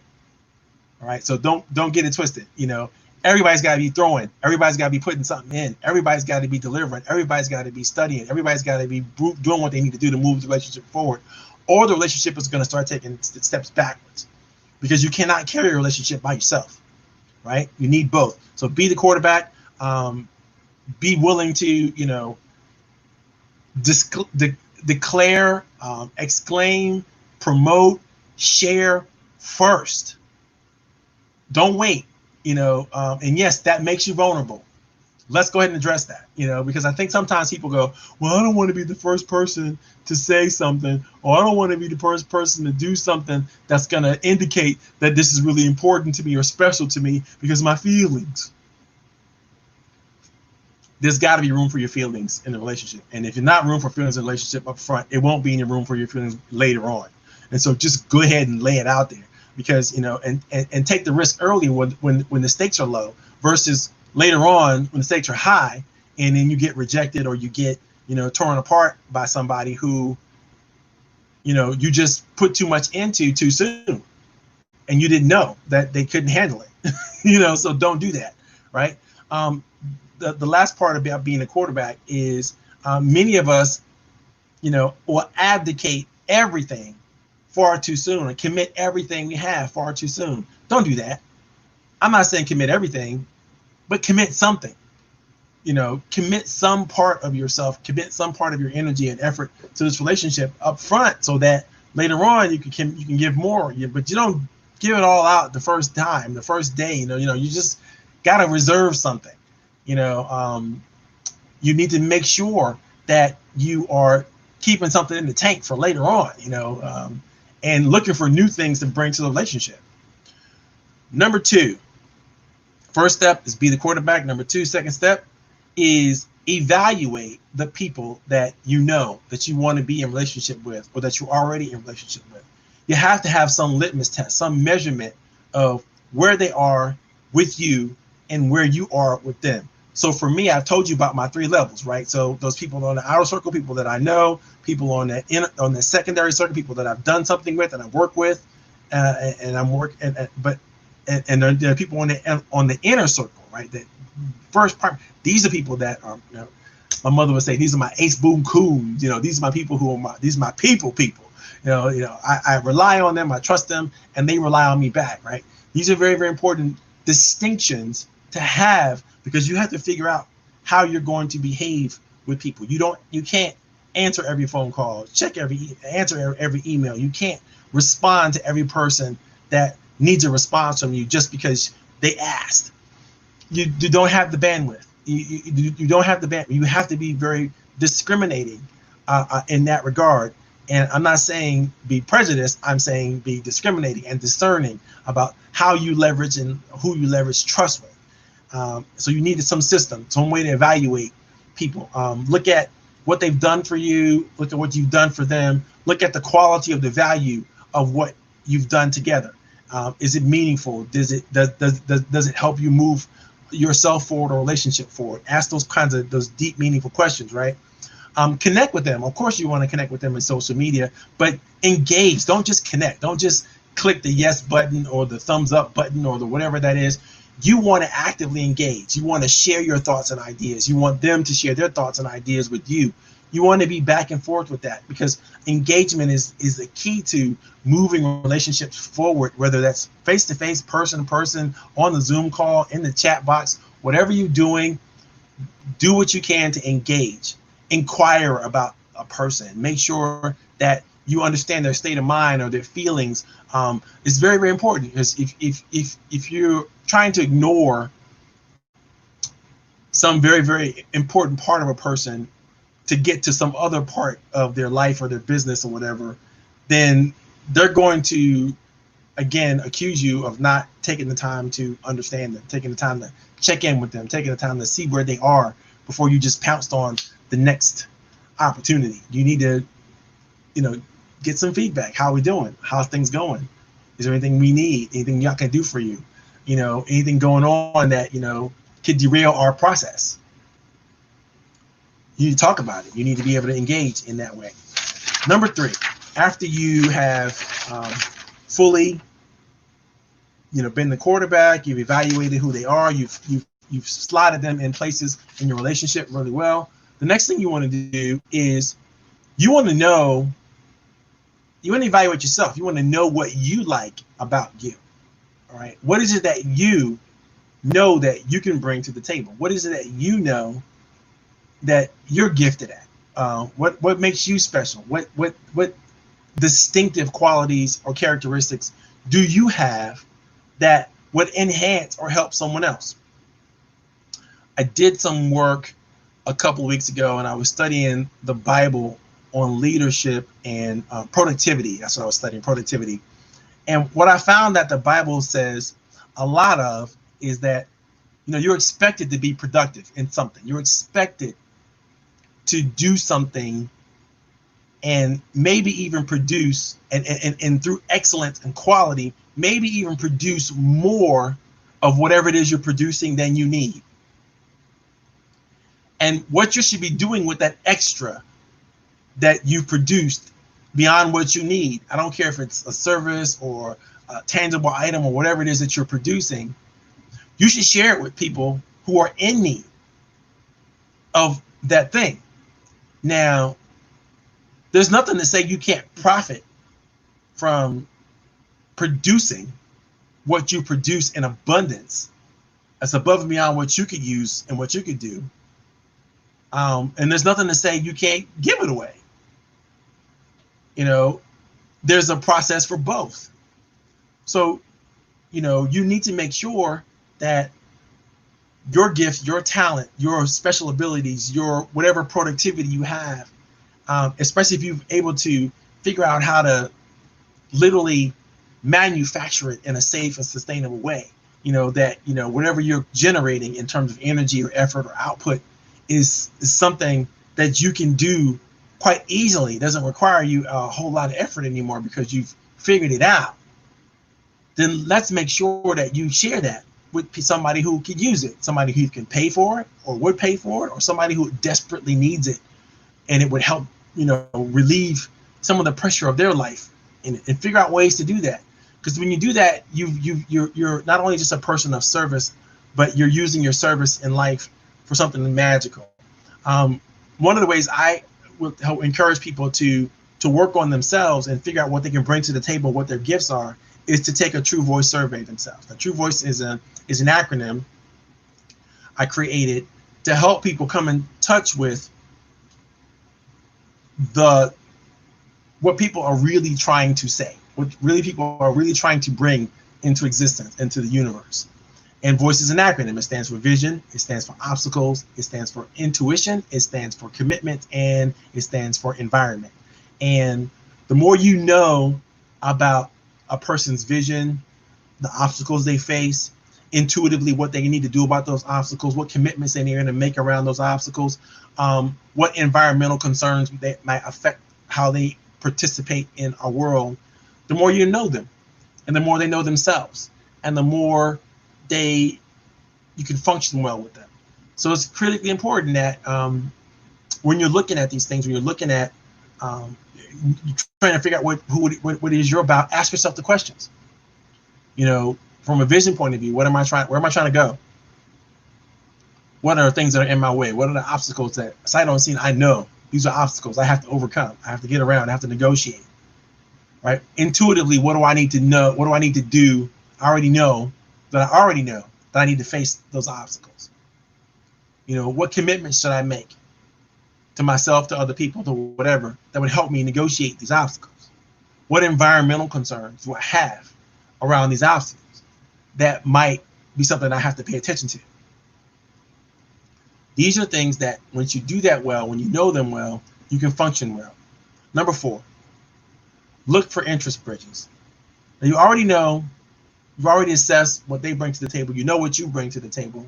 All right. So don't get it twisted. You know, Everybody's got to be throwing. Everybody's got to be putting something in. Everybody's got to be delivering. Everybody's got to be studying. Everybody's got to be doing what they need to do to move the relationship forward, or the relationship is going to start taking steps backwards, because you cannot carry a relationship by yourself, right? You need both. So be the quarterback. Be willing to, declare, exclaim, promote, share first. Don't wait. And yes, that makes you vulnerable. Let's go ahead and address that, because I think sometimes people go, well, I don't want to be the first person to say something, or I don't want to be the first person to do something that's going to indicate that this is really important to me or special to me because of my feelings. There's got to be room for your feelings in the relationship. And if you're not room for feelings in a relationship up front, it won't be any room for your feelings later on. And so just go ahead and lay it out there, because, and take the risk early when the stakes are low, versus later on when the stakes are high, and then you get rejected or you get, torn apart by somebody who, you just put too much into too soon, and you didn't know that they couldn't handle it. So don't do that, right? The last part about being a quarterback is, many of us, will abdicate everything far too soon and commit everything we have far too soon. Don't do that. I'm not saying commit everything, but commit something. Commit some part of yourself, commit some part of your energy and effort to this relationship up front, so that later on you can give more. But you don't give it all out the first time, the first day. You just gotta reserve something. You need to make sure that you are keeping something in the tank for later on. And looking for new things to bring to the relationship. Number 2, first step is be the quarterback. Number 2, second step is evaluate the people that that you want to be in relationship with, or that you're already in relationship with. You have to have some litmus test, some measurement of where they are with you and where you are with them. So for me, I've told you about my 3 levels, right? So those people on the outer circle, people that I know, people on the secondary circle, people that I've done something with and I work with, and I'm working, and there are people on the inner circle, right? That first part, these are people that are, my mother would say, these are my ace boom coons. These are my people these are my people. I rely on them, I trust them, and they rely on me back, right? These are very, very important distinctions to have, because you have to figure out how you're going to behave with people. You can't answer every phone call, answer every email. You can't respond to every person that needs a response from you just because they asked. You don't have the bandwidth. You don't have the bandwidth. You have to be very discriminating in that regard. And I'm not saying be prejudiced. I'm saying be discriminating and discerning about how you leverage and who you leverage trust with. So you needed some system, some way to evaluate people. Look at what they've done for you. Look at what you've done for them. Look at the quality of the value of what you've done together. Is it meaningful? Does it help you move yourself forward or relationship forward? Ask those deep, meaningful questions, right? Connect with them. Of course, you want to connect with them in social media, but engage. Don't just connect. Don't just click the yes button or the thumbs up button or the whatever that is. You want to actively engage. You want to share your thoughts and ideas. You want them to share their thoughts and ideas with you. You want to be back and forth with that, because engagement is the key to moving relationships forward, whether that's face-to-face, person-to-person, on the Zoom call, in the chat box, whatever you're doing, do what you can to engage. Inquire about a person. Make sure that you understand their state of mind or their feelings. It's very, very important, because if you're trying to ignore some very, very important part of a person to get to some other part of their life or their business or whatever, then they're going to, again, accuse you of not taking the time to understand them, taking the time to check in with them, taking the time to see where they are before you just pounced on the next opportunity. You need to, get some feedback. How are we doing? How's things going? Is there anything we need? Anything y'all can do for you? Anything going on that, could derail our process? You need to talk about it. You need to be able to engage in that way. Number 3, after you have fully, been the quarterback. You've evaluated who they are. You've slotted them in places in your relationship really well. The next thing you want to do is you want to evaluate yourself. You want to know what you like about you. All right. What is it that you know that you can bring to the table? What is it that you know that you're gifted at? What makes you special? What distinctive qualities or characteristics do you have that would enhance or help someone else? I did some work a couple of weeks ago, and I was studying the Bible on leadership and productivity. That's what I was studying, productivity. And what I found that the Bible says a lot of is that, you're expected to be productive in something. You're expected to do something and maybe even produce, and through excellence and quality, maybe even produce more of whatever it is you're producing than you need. And what you should be doing with that extra that you produced beyond what you need, I don't care if it's a service or a tangible item or whatever it is that you're producing, you should share it with people who are in need of that thing. Now, there's nothing to say you can't profit from producing what you produce in abundance. That's above and beyond what you could use and what you could do. And there's nothing to say you can't give it away. There's a process for both. So, you need to make sure that your gift, your talent, your special abilities, your whatever productivity you have, especially if you're able to figure out how to literally manufacture it in a safe and sustainable way, that, whatever you're generating in terms of energy or effort or output is something that you can do quite easily. It doesn't require you a whole lot of effort anymore because you've figured it out. Then let's make sure that you share that with somebody who could use it, somebody who can pay for it or would pay for it, or somebody who desperately needs it, and it would help, relieve some of the pressure of their life, and figure out ways to do that. Because when you do that, you're not only just a person of service, but you're using your service in life for something magical. One of the ways I would help encourage people to work on themselves and figure out what they can bring to the table, what their gifts are, is to take a True Voice survey themselves. Now, True Voice is an acronym I created to help people come in touch with what people are really trying to say, what really people are really trying to bring into existence, into the universe. And VOICE is an acronym. It stands for vision, it stands for obstacles, it stands for intuition, it stands for commitment, and it stands for environment. And the more you know about a person's vision, the obstacles they face, intuitively what they need to do about those obstacles, what commitments they need to make around those obstacles, what environmental concerns that might affect how they participate in our world, the more you know them, and the more they know themselves, and the more you can function well with them. So it's critically important that when you're looking at these things, when you're looking at you're trying to figure out what it is you're about, ask yourself the questions. From a vision point of view, where am I trying to go? What are the things that are in my way? What are the obstacles that sight unseen I know these are obstacles I have to overcome, I have to get around, I have to negotiate, right? Intuitively, what do I need to know? What do I need to do? I already know that I need to face those obstacles. What commitments should I make to myself, to other people, to whatever, that would help me negotiate these obstacles? What environmental concerns do I have around these obstacles that might be something I have to pay attention to? These are things that once you do that well, when you know them well, you can function well. Number 4, look for interest bridges. Now, you've already assessed what they bring to the table. You know what you bring to the table.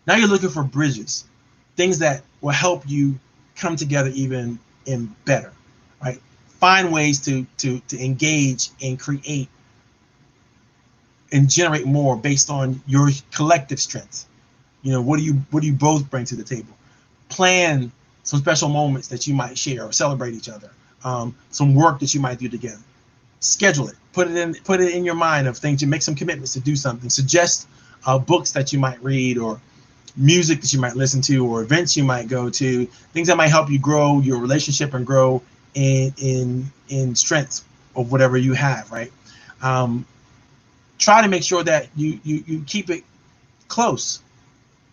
Now you're looking for bridges, things that will help you come together even in better, right? Find ways to engage and create and generate more based on your collective strengths. What do you both bring to the table? Plan some special moments that you might share or celebrate each other. Some work that you might do together. schedule it. Put it in your mind of things. You make some commitments to do something. Suggest books that you might read, or music that you might listen to, or events you might go to. Things that might help you grow your relationship and grow in strength of whatever you have. Right. Try to make sure that you keep it close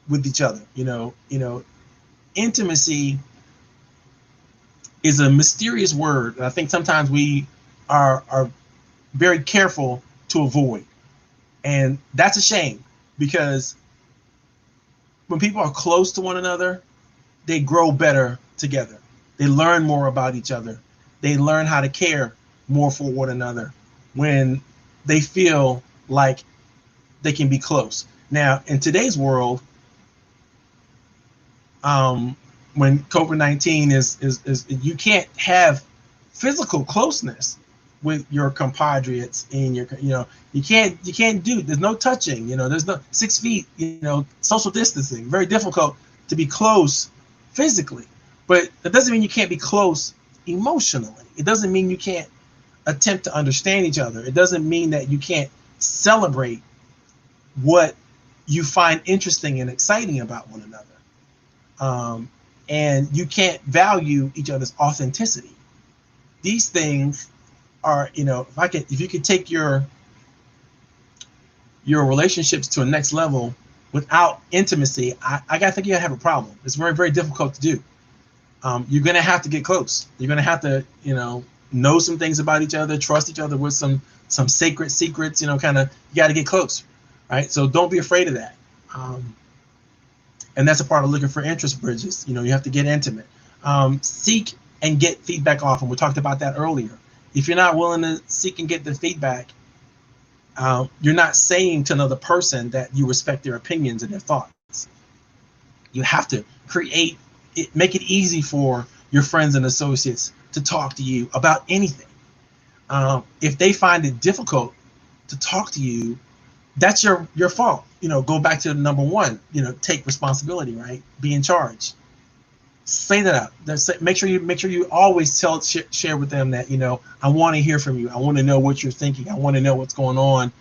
with each other. Intimacy is a mysterious word. I think sometimes we are very careful to avoid. And that's a shame, because when people are close to one another, they grow better together. They learn more about each other. They learn how to care more for one another when they feel like they can be close. Now, in today's world, when COVID-19 is you can't have physical closeness with your compatriots in your, you can't do, there's no touching, there's no 6 feet, social distancing, very difficult to be close physically. But that doesn't mean you can't be close emotionally. It doesn't mean you can't attempt to understand each other. It doesn't mean that you can't celebrate what you find interesting and exciting about one another. And you can't value each other's authenticity. These things are, if you could take your relationships to a next level without intimacy, I gotta think you have a problem. It's very, very difficult to do. You're gonna have to get close. You're gonna have to, know some things about each other, trust each other with some sacred secrets. You got to get close, right? So don't be afraid of that. And that's a part of looking for interest bridges. You have to get intimate. Seek and get feedback often. We talked about that earlier. If you're not willing to seek and get the feedback, you're not saying to another person that you respect their opinions and their thoughts. You have to create it, make it easy for your friends and associates to talk to you about anything. If they find it difficult to talk to you, that's your fault. Go back to number one. Take responsibility, right? Be in charge. Say that out. Make sure you always share with them that I want to hear from you. I want to know what you're thinking. I want to know what's going on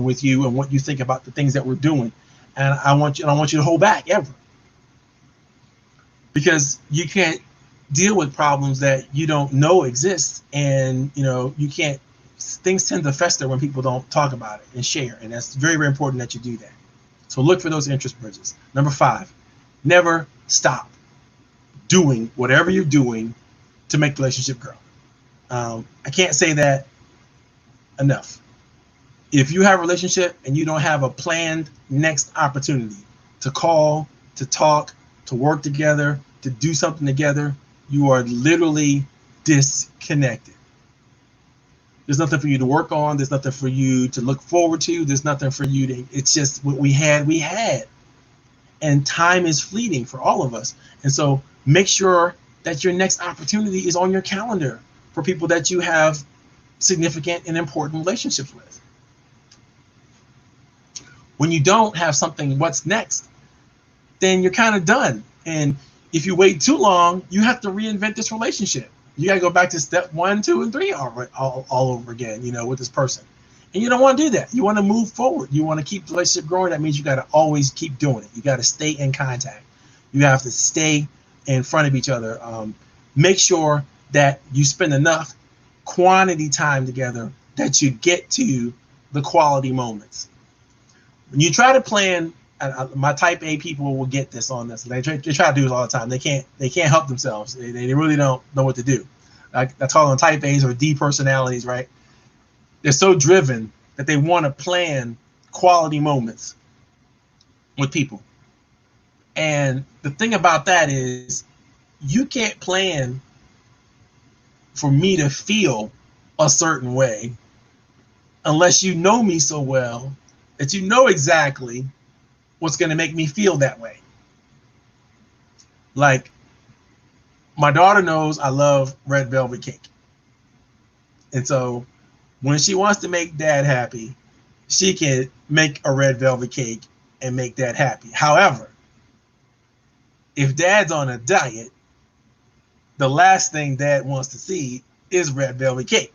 with you and what you think about the things that we're doing. And I want you to hold back ever, because you can't deal with problems that you don't know exist, and you can't. Things tend to fester when people don't talk about it and share, and that's very, very important that you do that. So look for those interest bridges. Number 5, never stop doing whatever you're doing to make the relationship grow. I can't say that enough. If you have a relationship and you don't have a planned next opportunity to call, to talk, to work together, to do something together, you are literally disconnected. There's nothing for you to work on. There's nothing for you to look forward to. There's nothing for you to, it's just what we had. And time is fleeting for all of us. And so make sure that your next opportunity is on your calendar for people that you have significant and important relationships with. When you don't have something, what's next, then you're kind of done. And if you wait too long, you have to reinvent this relationship. You got to go back to step 1, 2, and 3 all over again, with this person. And you don't want to do that. You want to move forward. You want to keep the relationship growing. That means you got to always keep doing it. You got to stay in contact. You have to stay in front of each other. Make sure that you spend enough quantity time together that you get to the quality moments. When you try to plan, my type A people will get this on this. They try to do this all the time. They can't help themselves. They really don't know what to do. I call them type A's or D personalities, right? They're so driven that they want to plan quality moments with people. And the thing about that is, you can't plan for me to feel a certain way unless you know me so well that you know exactly what's going to make me feel that way. Like, my daughter knows I love red velvet cake. And so when she wants to make dad happy, she can make a red velvet cake and make dad happy. However, if dad's on a diet, the last thing dad wants to see is red velvet cake.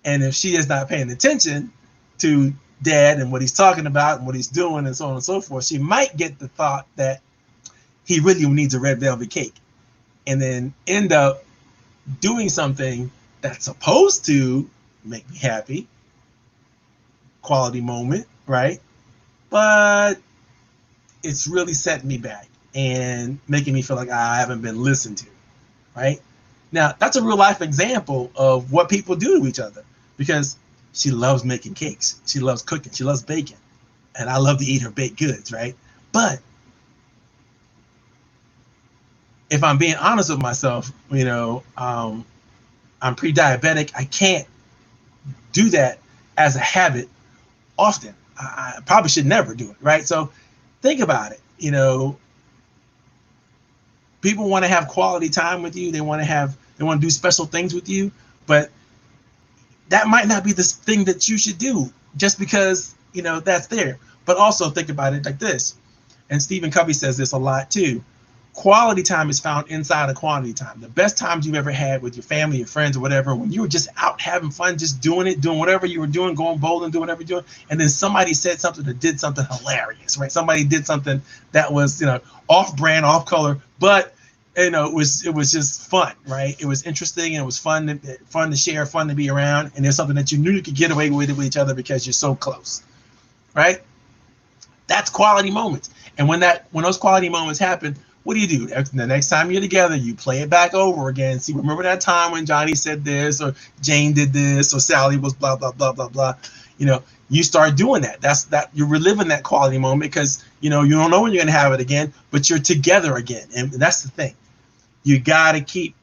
And if she is not paying attention to dad and what he's talking about and what he's doing and so on and so forth, she might get the thought that he really needs a red velvet cake, and then end up doing something that's supposed to make me happy, quality moment, right? But it's really setting me back and making me feel like I haven't been listened to, right? Now, that's a real life example of what people do to each other, because she loves making cakes. She loves cooking. She loves baking. And I love to eat her baked goods, right? But if I'm being honest with myself, I'm pre-diabetic. I can't do that as a habit often. I probably should never do it, right? So think about it. People want to have quality time with you. They want to do special things with you, but that might not be the thing that you should do just because, that's there. But also think about it like this. And Stephen Covey says this a lot too. Quality time is found inside of quantity time. The best times you've ever had with your family, your friends, or whatever, when you were just out having fun, just doing whatever you were doing, going bowling, doing whatever you're doing, and then somebody said something or did something hilarious, right? Somebody did something that was, off brand, off color, but it was just fun, right? It was interesting and it was fun to share, fun to be around, and there's something that you knew you could get away with each other because you're so close, right? That's quality moments. And when those quality moments happen, what do? The next time you're together, you play it back over again. See, remember that time when Johnny said this, or Jane did this, or Sally was blah, blah, blah, blah, blah. You start doing that. That's you're reliving that quality moment because, you don't know when you're going to have it again, but you're together again. And that's the thing. You got to keep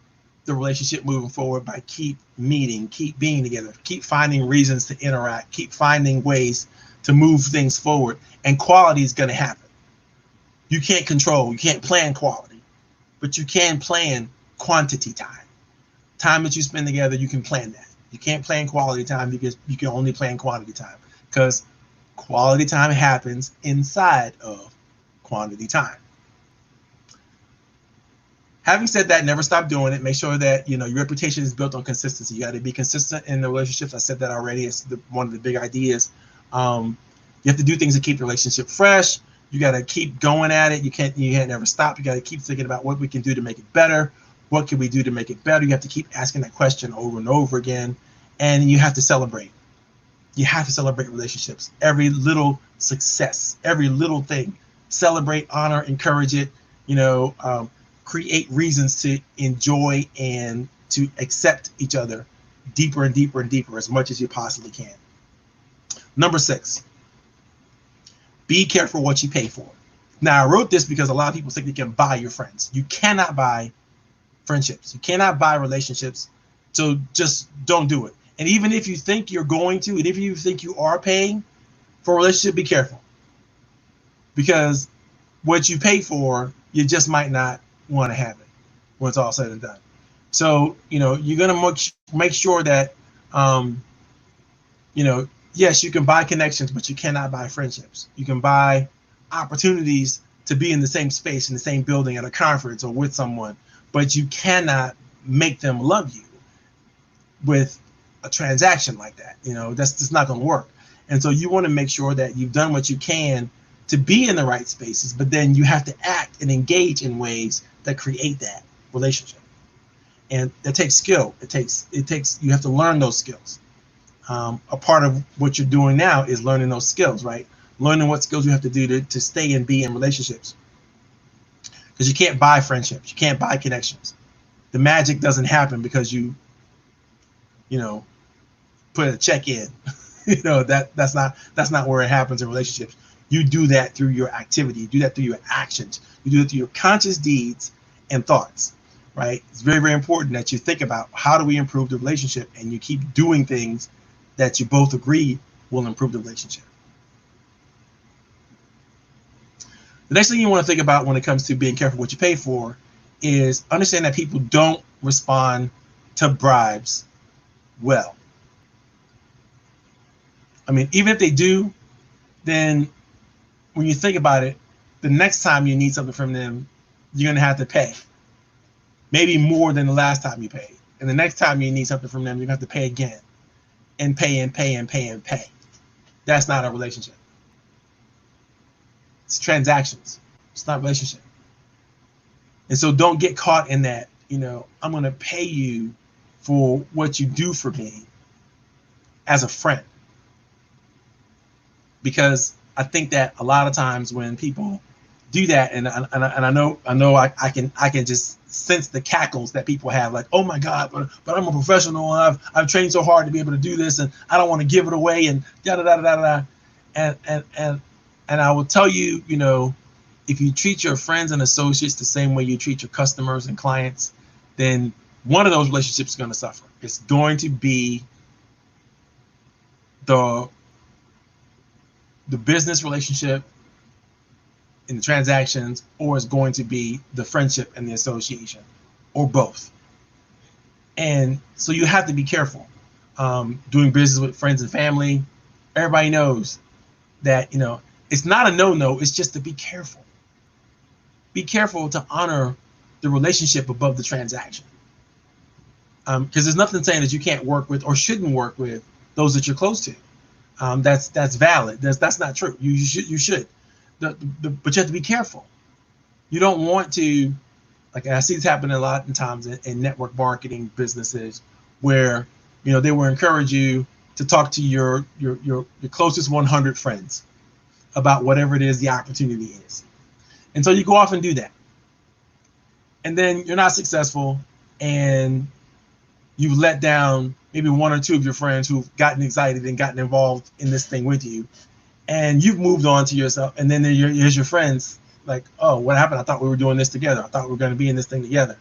the relationship moving forward by keep meeting, keep being together, keep finding reasons to interact, keep finding ways to move things forward. And quality is going to happen. You can't plan quality, but you can plan quantity time. Time that you spend together, you can plan that. You can't plan quality time because you can only plan quantity time, because quality time happens inside of quantity time. Having said that, never stop doing it. Make sure that your reputation is built on consistency. You got to be consistent in the relationships. I said that already. It's one of the big ideas. You have to do things to keep the relationship fresh. You got to keep going at it. You can't never stop. You got to keep thinking about what we can do to make it better. What can we do to make it better? You have to keep asking that question over and over again. And you have to celebrate. You have to celebrate relationships. Every little success, every little thing. Celebrate, honor, encourage it. Create reasons to enjoy and to accept each other deeper and deeper and deeper as much as you possibly can. Number 6. Be careful what you pay for. Now, I wrote this because a lot of people think they can buy your friends. You cannot buy friendships. You cannot buy relationships. So just don't do it. And even if you think you're going to, and if you think you are paying for a relationship, be careful. Because what you pay for, you just might not want to have it when it's all said and done. So, you're going to make sure that, yes, you can buy connections, but you cannot buy friendships. You can buy opportunities to be in the same space, in the same building, at a conference or with someone, but you cannot make them love you with a transaction like that. That's just not going to work. And so you want to make sure that you've done what you can to be in the right spaces, but then you have to act and engage in ways that create that relationship. And it takes skill. You have to learn those skills. A part of what you're doing now is learning those skills, right? Learning what skills you have to do to stay and be in relationships. Because you can't buy friendships. You can't buy connections. The magic doesn't happen because you put a check in. That's not where it happens in relationships. You do that through your activity. You do that through your actions. You do it through your conscious deeds and thoughts, right? It's very, very important that you think about how do we improve the relationship, and you keep doing things that you both agree will improve the relationship. The next thing you want to think about when it comes to being careful what you pay for is understand that people don't respond to bribes well. I mean, even if they do, then when you think about it, the next time you need something from them, you're going to have to pay. Maybe more than the last time you paid. And the next time you need something from them, you're going to have to pay again. and pay and pay and pay and pay. That's not a relationship. It's transactions. It's not a relationship. And so don't get caught in that, I'm going to pay you for what you do for me as a friend. Because I think that a lot of times when people do that, and I know I can just sense the cackles that people have, like, oh my God, but I'm a professional and I've trained so hard to be able to do this, and I don't want to give it away, and da da da da da. And I will tell you, if you treat your friends and associates the same way you treat your customers and clients, then one of those relationships is going to suffer. It's going to be the business relationship in the transactions, or it's going to be the friendship and the association, or both. And so you have to be careful. Doing business with friends and family, everybody knows that, it's not a no-no, it's just to be careful. Be careful to honor the relationship above the transaction. Because there's nothing saying that you can't work with or shouldn't work with those that you're close to. That's valid. That's not true. You should. But you have to be careful. You don't want to, like, I see this happening a lot of times in network marketing businesses, where they will encourage you to talk to your closest 100 friends about whatever it is the opportunity is. And so you go off and do that. And then you're not successful, and you've let down maybe one or two of your friends who've gotten excited and gotten involved in this thing with you. And you've moved on to yourself. And then here's your friends like, oh, what happened? I thought we were doing this together. I thought we were going to be in this thing together.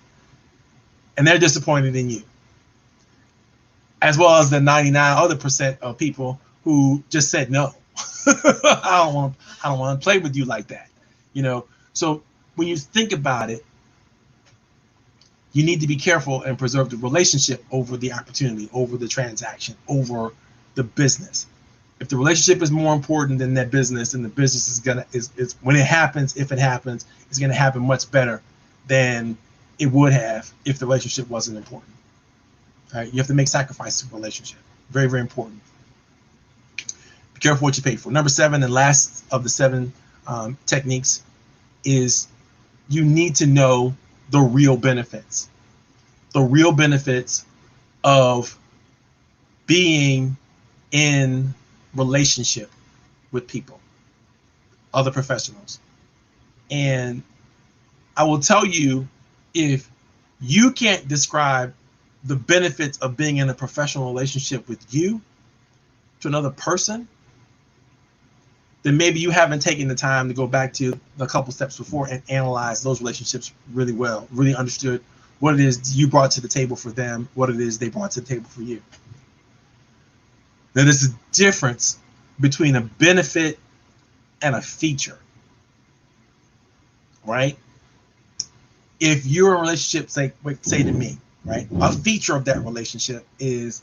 And they're disappointed in you, as well as the 99% of people who just said no. I don't want to play with you like that. So when you think about it, you need to be careful and preserve the relationship over the opportunity, over the transaction, over the business. If the relationship is more important than that business, and the business is when it happens, if it happens, it's gonna happen much better than it would have if the relationship wasn't important. All right, you have to make sacrifices for relationship. Very, very important. Be careful what you pay for. Number 7, and last of the 7 techniques, is you need to know the real benefits. The real benefits of being in relationship with people, other professionals. And I will tell you, if you can't describe the benefits of being in a professional relationship with you to another person, then maybe you haven't taken the time to go back to the couple steps before and analyze those relationships really well, really understood what it is you brought to the table for them, what it is they brought to the table for you. Now, there's a difference between a benefit and a feature, right? If you're in a relationship, say to me, right? A feature of that relationship is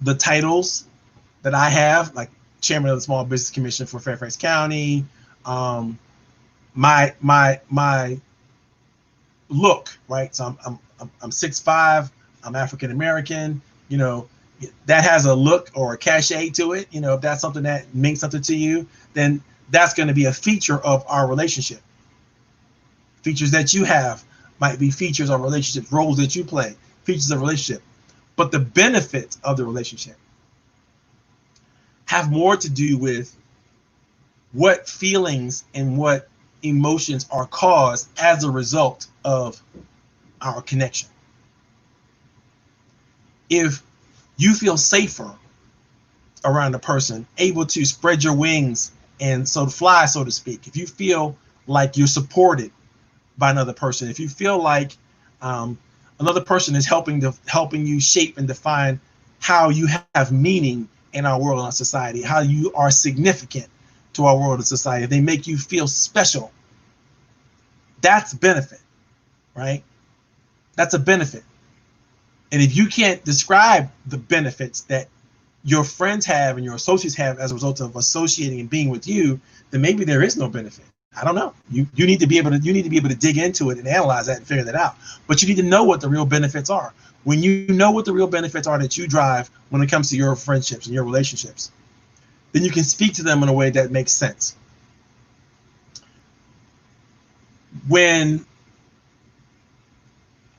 the titles that I have, like chairman of the Small Business Commission for Fairfax County, my look, right? So I'm 6'5", I'm African American, that has a look or a cachet to it. If that's something that means something to you, then that's going to be a feature of our relationship. Features that you have might be features of relationships, roles that you play, features of relationship. But the benefits of the relationship have more to do with what feelings and what emotions are caused as a result of our connection. If you feel safer around a person, able to spread your wings and so to fly, so to speak, if you feel like you're supported by another person, if you feel like another person is helping you shape and define how you have meaning in our world and our society, how you are significant to our world and society, if they make you feel special, that's benefit, right? That's a benefit. And if you can't describe the benefits that your friends have and your associates have as a result of associating and being with you, then maybe there is no benefit. I don't know. You need to be able to dig into it and analyze that and figure that out. But you need to know what the real benefits are. When you know what the real benefits are that you drive when it comes to your friendships and your relationships, then you can speak to them in a way that makes sense. When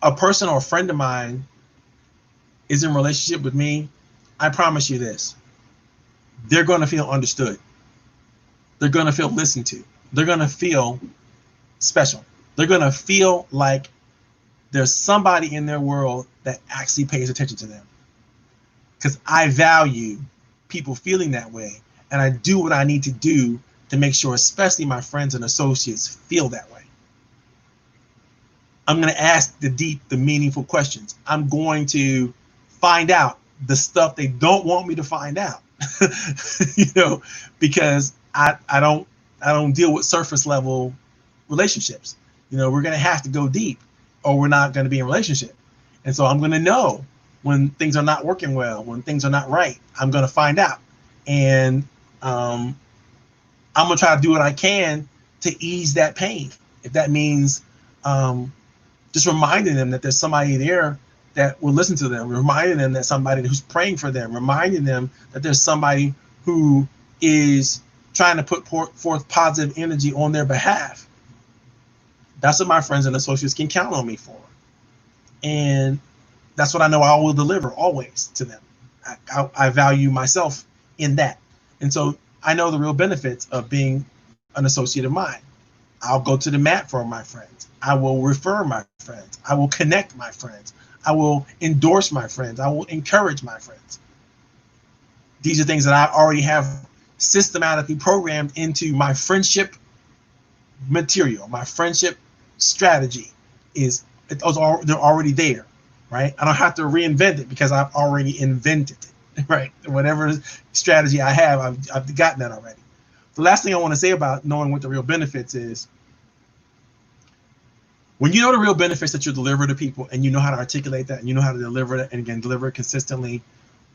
a person or a friend of mine is in a relationship with me, I promise you this: they're going to feel understood. They're going to feel listened to. They're going to feel special. They're going to feel like there's somebody in their world that actually pays attention to them. Because I value people feeling that way, and I do what I need to do to make sure, especially my friends and associates, feel that way. I'm going to ask the deep, the meaningful questions. I'm going to find out the stuff they don't want me to find out. Because I don't deal with surface level relationships. We're going to have to go deep, or we're not going to be in a relationship. And so I'm going to know when things are not working well, when things are not right. I'm going to find out, and I'm going to try to do what I can to ease that pain. If that means just reminding them that there's somebody there that will listen to them, reminding them that somebody who's praying for them, reminding them that there's somebody who is trying to put forth positive energy on their behalf. That's what my friends and associates can count on me for. And that's what I know I will deliver always to them. I value myself in that. And so I know the real benefits of being an associate of mine. I'll go to the mat for my friends. I will refer my friends. I will connect my friends. I will endorse my friends. I will encourage my friends. These are things that I already have systematically programmed into my friendship material. My friendship strategy they're already there, right? I don't have to reinvent it because I've already invented it, right? Whatever strategy I have, I've gotten that already. The last thing I want to say about knowing what the real benefits is, when you know the real benefits that you deliver to people, and you know how to articulate that, and you know how to deliver it, and again, deliver it consistently,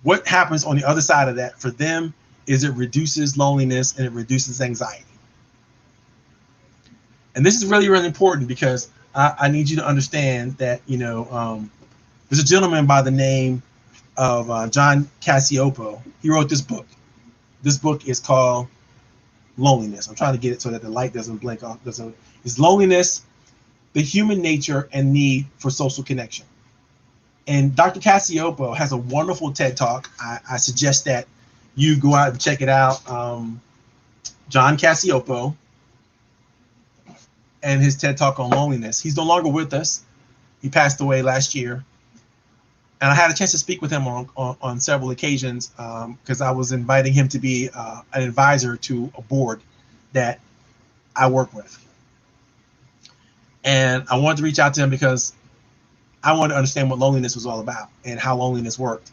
what happens on the other side of that for them is it reduces loneliness and it reduces anxiety. And this is really, really important, because I need you to understand that, there's a gentleman by the name of John Cassiopo. He wrote this book. This book is called Loneliness. I'm trying to get it so that the light doesn't blink off. It's Loneliness, the Human Nature and Need for Social Connection. And Dr. Cassiopo has a wonderful TED Talk. I suggest that you go out and check it out. John Cassiopo and his TED Talk on loneliness. He's no longer with us. He passed away last year. And I had a chance to speak with him on several occasions, because I was inviting him to be an advisor to a board that I work with. And I wanted to reach out to him because I wanted to understand what loneliness was all about and how loneliness worked.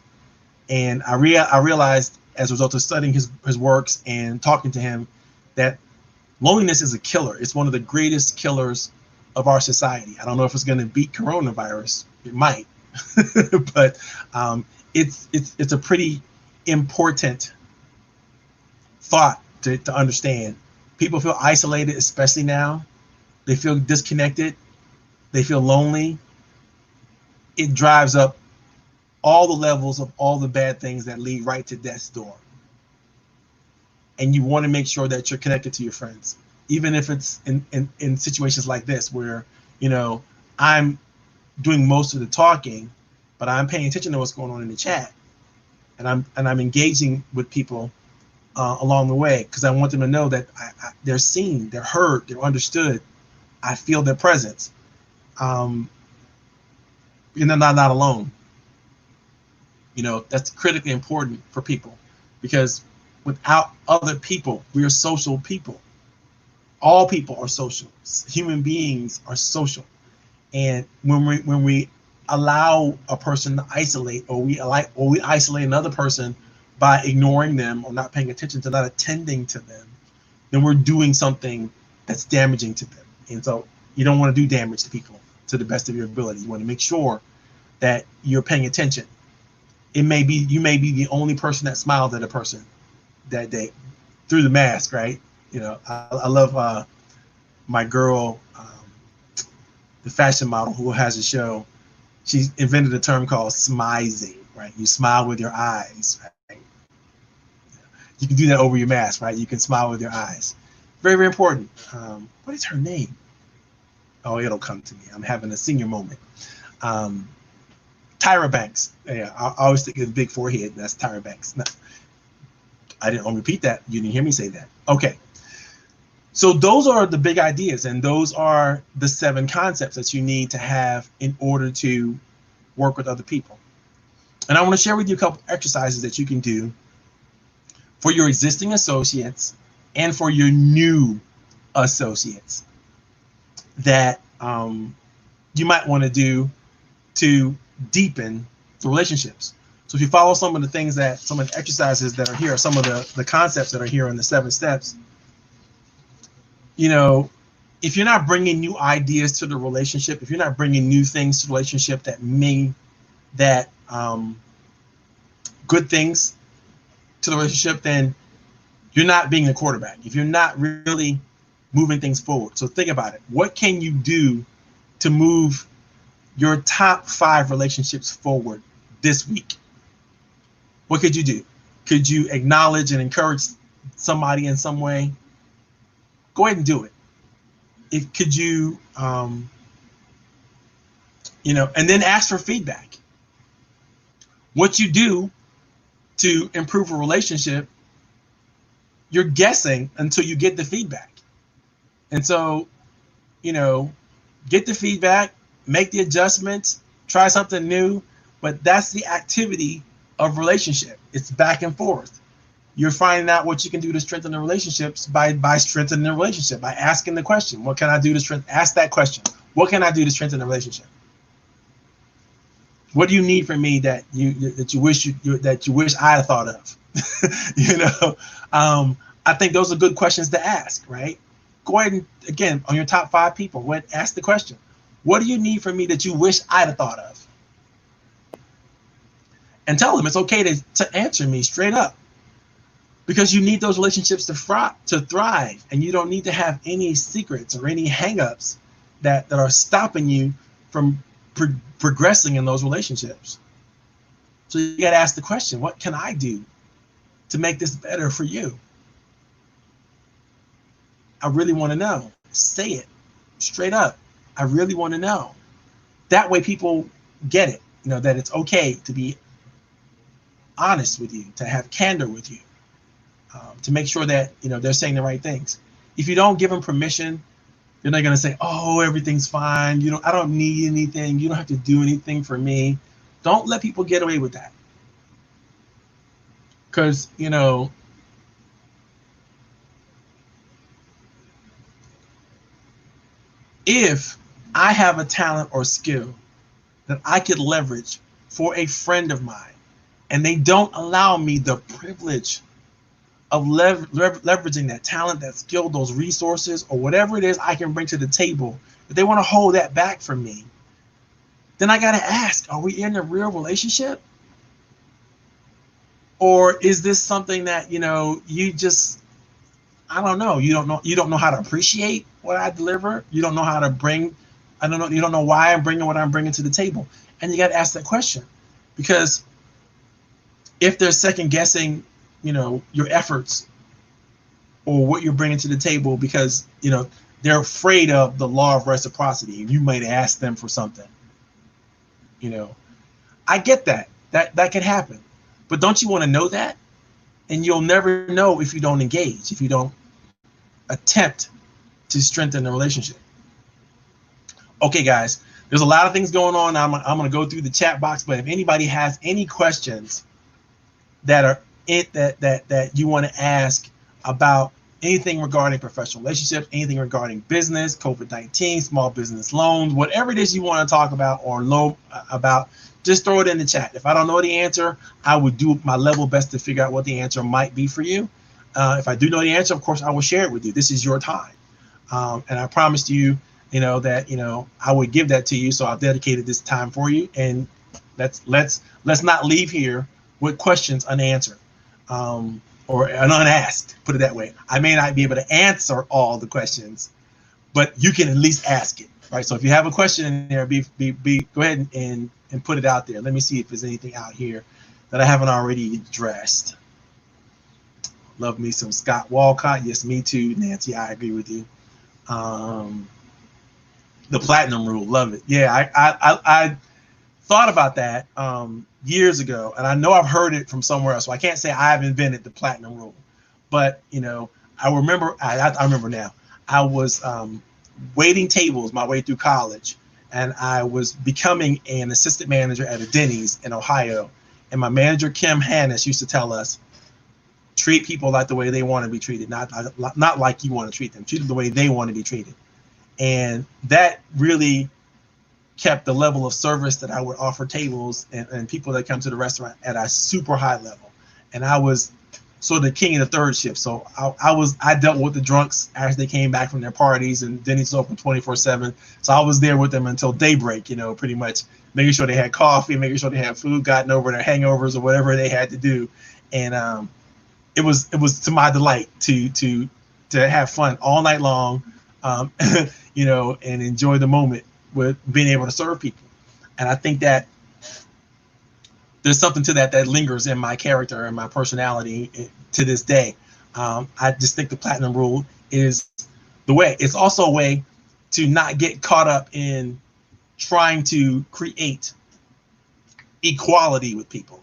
And I realized, as a result of studying his works and talking to him, that loneliness is a killer. It's one of the greatest killers of our society. I don't know if it's going to beat coronavirus. It might. But it's a pretty important thought to understand. People feel isolated, especially now. They feel disconnected. They feel lonely. It drives up all the levels of all the bad things that lead right to death's door. And you want to make sure that you're connected to your friends, even if it's in situations like this, where I'm doing most of the talking, but I'm paying attention to what's going on in the chat, and I'm engaging with people along the way, because I want them to know that they're seen, they're heard, they're understood. I feel their presence, and they're not alone. That's critically important for people, because without other people, we are social people. All people are social. Human beings are social. And when we allow a person to isolate, or we isolate another person by ignoring them or not paying attention to, not attending to them, then we're doing something that's damaging to them. And so you don't want to do damage to people to the best of your ability. You want to make sure that you're paying attention. You may be the only person that smiled at a person that day through the mask, right? I love my girl, the fashion model who has a show. she invented a term called smizing, right? You smile with your eyes, right? You can do that over your mask, right? You can smile with your eyes. Very, very important. What is her name? Oh, it'll come to me. I'm having a senior moment. Um, Tyra Banks. Yeah, I always think of the big forehead. That's Tyra Banks. No, I didn't repeat that. You didn't hear me say that. Okay. So those are the big ideas, and those are the 7 concepts that you need to have in order to work with other people. And I want to share with you a couple exercises that you can do for your existing associates and for your new associates that you might want to do to deepen the relationships. So if you follow some of the things that, some of the exercises that are here, some of the concepts that are here in the 7 steps, you know, if you're not bringing new ideas to the relationship, if you're not bringing new things to the relationship that good things to the relationship, then you're not being a quarterback. If you're not really moving things forward. So think about it. What can you do to move your top 5 relationships forward this week? What could you do? Could you acknowledge and encourage somebody in some way? Go ahead and do it. Could you, and then ask for feedback. What you do to improve a relationship, you're guessing until you get the feedback. And so, get the feedback, make the adjustments, try something new, but that's the activity of relationship. It's back and forth. You're finding out what you can do to strengthen the relationships by strengthening the relationship, by asking the question, what can I do to strengthen? Ask that question. What can I do to strengthen the relationship? What do you need from me that you wish I had thought of? I think those are good questions to ask, right? Go ahead and, again, on your top 5 people, go ahead and ask the question. What do you need from me that you wish I'd have thought of? And tell them it's okay to answer me straight up, because you need those relationships to thrive, and you don't need to have any secrets or any hangups that are stopping you from progressing in those relationships. So you got to ask the question, what can I do to make this better for you? I really want to know. Say it straight up. I really want to know. That way people get it, that it's okay to be honest with you, to have candor with you, to make sure that, they're saying the right things. If you don't give them permission, they're not going to say, oh, everything's fine. I don't need anything. You don't have to do anything for me. Don't let people get away with that. Because, if I have a talent or skill that I could leverage for a friend of mine, and they don't allow me the privilege of leveraging that talent, that skill, those resources, or whatever it is I can bring to the table, if they want to hold that back from me, then I got to ask, are we in a real relationship? Or is this something that, you just, I don't know. You don't know how to appreciate what I deliver. You don't know how to bring, you don't know why I'm bringing what I'm bringing to the table. And you got to ask that question, because if they're second guessing, your efforts or what you're bringing to the table, because, they're afraid of the law of reciprocity, and you might ask them for something, I get that can happen, but don't you want to know that? And you'll never know if you don't engage, if you don't attempt to strengthen the relationship. Okay, guys, there's a lot of things going on. I'm going to go through the chat box, but if anybody has any questions that are that you want to ask about anything regarding professional relationships, anything regarding business, COVID-19, small business loans, whatever it is you want to talk about or know about, just throw it in the chat. If I don't know the answer, I would do my level best to figure out what the answer might be for you. If I do know the answer, of course, I will share it with you. This is your time. And I promised you, that, I would give that to you. So I've dedicated this time for you. And let's not leave here with questions unanswered. Or unasked, put it that way. I may not be able to answer all the questions, but you can at least ask it. right? So if you have a question in there, go ahead and put it out there. Let me see if there's anything out here that I haven't already addressed. Love me some Scott Walcott. Yes, me too, Nancy. I agree with you. The platinum rule, love it. Yeah, I thought about that years ago, and I know I've heard it from somewhere else. So I can't say I've invented the platinum rule, but I remember. I remember now. I was waiting tables my way through college, and I was becoming an assistant manager at a Denny's in Ohio. And my manager Kim Hannis used to tell us, treat people like the way they want to be treated, not like you want to treat them. Treat them the way they want to be treated, and that really kept the level of service that I would offer tables and people that come to the restaurant at a super high level. And I was sort of the king of the third shift. So I dealt with the drunks as they came back from their parties, and Denny's open 24/7. So I was there with them until daybreak, pretty much making sure they had coffee, making sure they had food, gotten over their hangovers or whatever they had to do. And it was to my delight to have fun all night long, and enjoy the moment with being able to serve people. And I think that there's something to that lingers in my character and my personality to this day. I just think the platinum rule is the way. It's also a way to not get caught up in trying to create equality with people.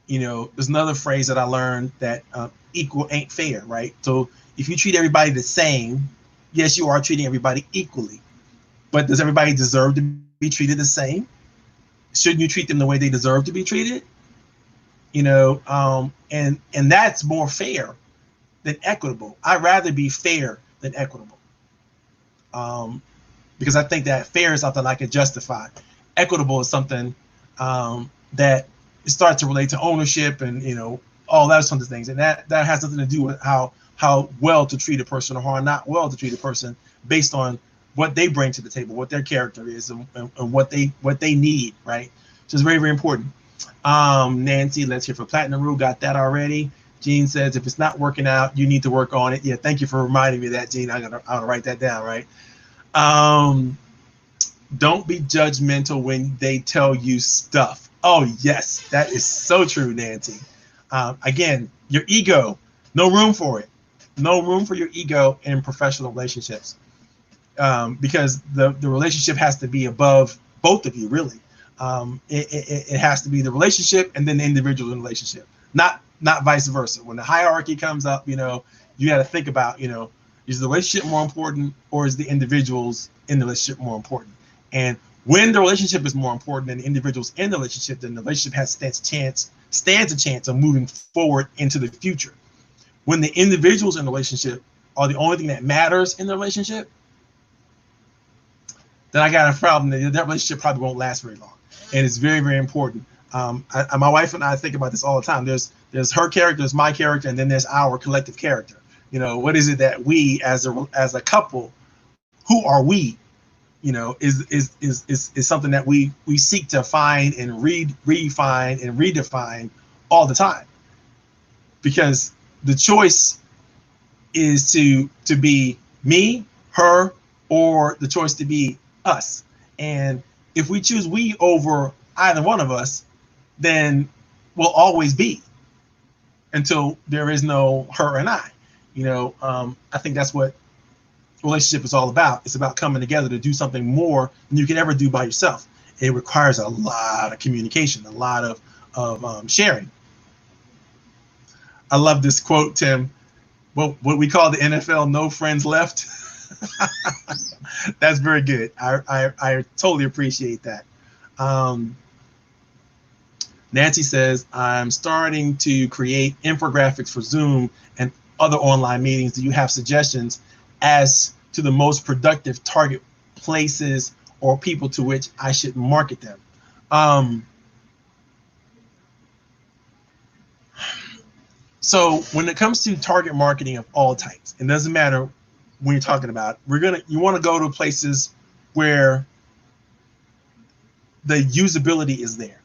There's another phrase that I learned that equal ain't fair, right? So if you treat everybody the same, yes, you are treating everybody equally. But does everybody deserve to be treated the same? Shouldn't you treat them the way they deserve to be treated? And that's more fair than equitable. I'd rather be fair than equitable, because I think that fair is something I can justify. Equitable is something that starts to relate to ownership and all those sorts of things, and that has nothing to do with how well to treat a person or how not well to treat a person based on what they bring to the table, what their character is, and what they need, right? So it's very, very important. Nancy, let's hear for platinum rule. Got that already. Jean says, if it's not working out, you need to work on it. Yeah, thank you for reminding me of that, Jean. I'll write that down, right? Don't be judgmental when they tell you stuff. Oh, yes, that is so true, Nancy. Again, your ego, no room for it. No room for your ego in professional relationships. Because the relationship has to be above both of you, really. It has to be the relationship and then the individual in the relationship, not vice versa. When the hierarchy comes up, you got to think about, is the relationship more important or is the individuals in the relationship more important? And when the relationship is more important than the individuals in the relationship, then the relationship stands a chance of moving forward into the future. When the individuals in the relationship are the only thing that matters in the relationship, then I got a problem. That relationship probably won't last very long. And it's very, very important. My wife and I think about this all the time. There's her character, there's my character, and then there's our collective character. What is it that we as a couple, who are we? Is something that we seek to find and refine and redefine all the time. Because the choice is to be me, her, or the choice to be us. And if we choose we over either one of us, then we'll always be until there is no her and I. I think that's what relationship is all about. It's about coming together to do something more than you can ever do by yourself. It requires a lot of communication, a lot of sharing. I love this quote, Tim. What we call the NFL, no friends left. That's very good. I totally appreciate that. Nancy says, I'm starting to create infographics for Zoom and other online meetings. Do you have suggestions as to the most productive target places or people to which I should market them? So when it comes to target marketing of all types, it doesn't matter when you're talking about, you want to go to places where the usability is there.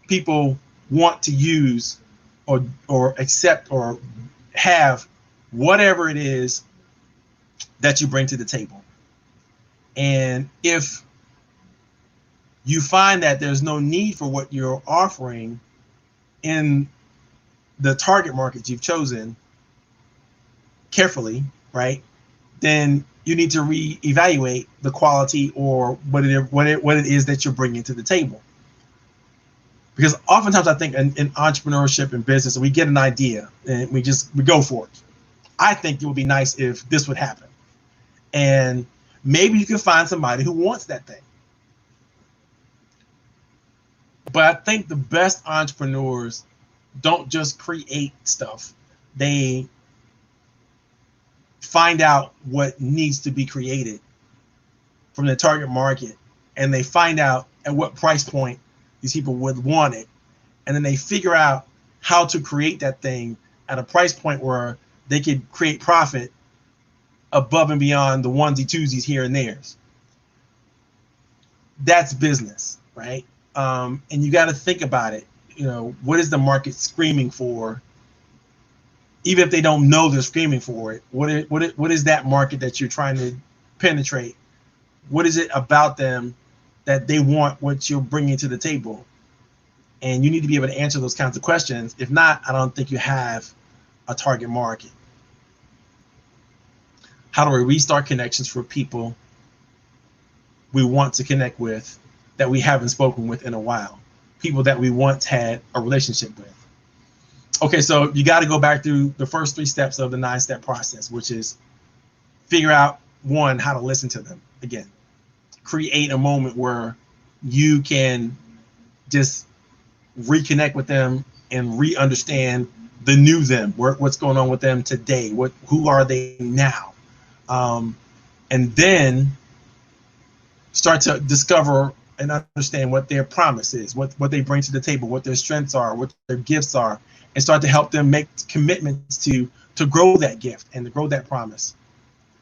People want to use or accept or have whatever it is that you bring to the table. And if you find that there's no need for what you're offering in the target market you've chosen carefully, right, then you need to reevaluate the quality or what it is that you're bringing to the table. Because oftentimes I think in entrepreneurship and business, we get an idea and we go for it. I think it would be nice if this would happen. And maybe you can find somebody who wants that thing. But I think the best entrepreneurs don't just create stuff. They find out what needs to be created from the target market, and they find out at what price point these people would want it. And then they figure out how to create that thing at a price point where they could create profit above and beyond the onesie twosies here and there's. That's business, right? And you got to think about it. You know, what is the market screaming for? Even if they don't know they're screaming for it, what is that market that you're trying to penetrate? What is it about them that they want what you're bringing to the table? And you need to be able to answer those kinds of questions. If not, I don't think you have a target market. How do we restart connections for people we want to connect with that we haven't spoken with in a while? People that we once had a relationship with. Okay, so you got to go back through the first 3 steps of the 9-step process, which is figure out, 1, how to listen to them. Again, create a moment where you can just reconnect with them and re-understand the new them, what's going on with them today, who are they now, and then start to discover and understand what their promise is, what they bring to the table, what their strengths are, what their gifts are, and start to help them make commitments to grow that gift and to grow that promise.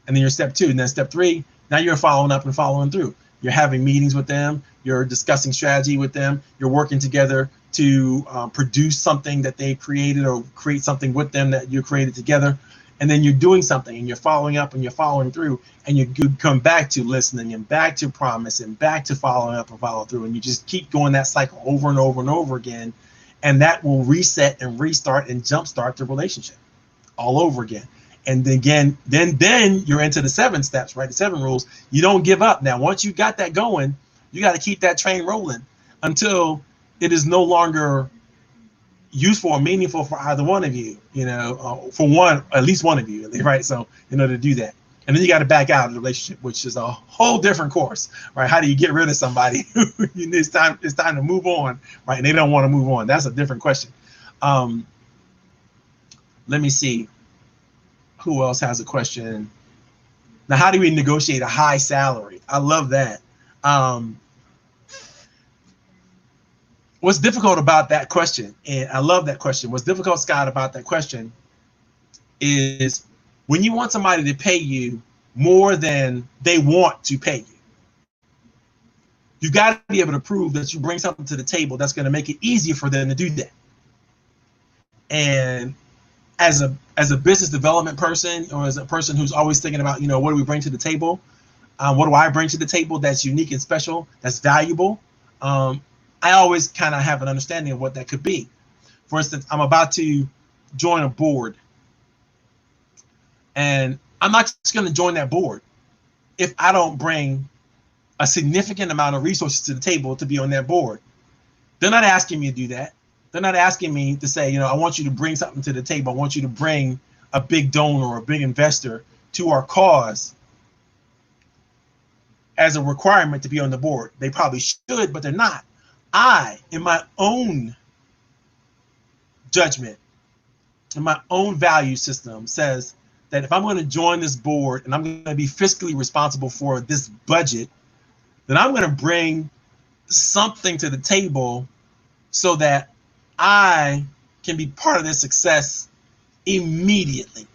And then you're step 2, and then step 3, now you're following up and following through. You're having meetings with them, you're discussing strategy with them, you're working together to produce something that they created or create something with them that you created together. And then you're doing something and you're following up and you're following through, and you come back to listening and back to promise and back to following up and follow through. And you just keep going that cycle over and over and over again. And that will reset and restart and jumpstart the relationship all over again. And again, then you're into the 7 steps, right? The 7 rules. You don't give up. Now, once you got that going, you got to keep that train rolling until it is no longer useful or meaningful for either one of you, for at least one of you, right? So in order to do that. And then you got to back out of the relationship, which is a whole different course, right? How do you get rid of somebody? It's time to move on, right? And they don't want to move on. That's a different question. Let me see. Who else has a question? Now, how do we negotiate a high salary? I love that. What's difficult about that question, and I love that question, what's difficult, Scott, about that question is when you want somebody to pay you more than they want to pay you, you got to be able to prove that you bring something to the table that's going to make it easier for them to do that. And as a business development person, or as a person who's always thinking about, what do we bring to the table? What do I bring to the table that's unique and special, that's valuable? I always kind of have an understanding of what that could be. For instance, I'm about to join a board, and I'm not just going to join that board if I don't bring a significant amount of resources to the table to be on that board. They're not asking me to do that. They're not asking me to say, I want you to bring something to the table. I want you to bring a big donor or a big investor to our cause as a requirement to be on the board. They probably should, but they're not. I, in my own judgment, in my own value system, says that if I'm going to join this board and I'm going to be fiscally responsible for this budget, then I'm going to bring something to the table so that I can be part of their success immediately.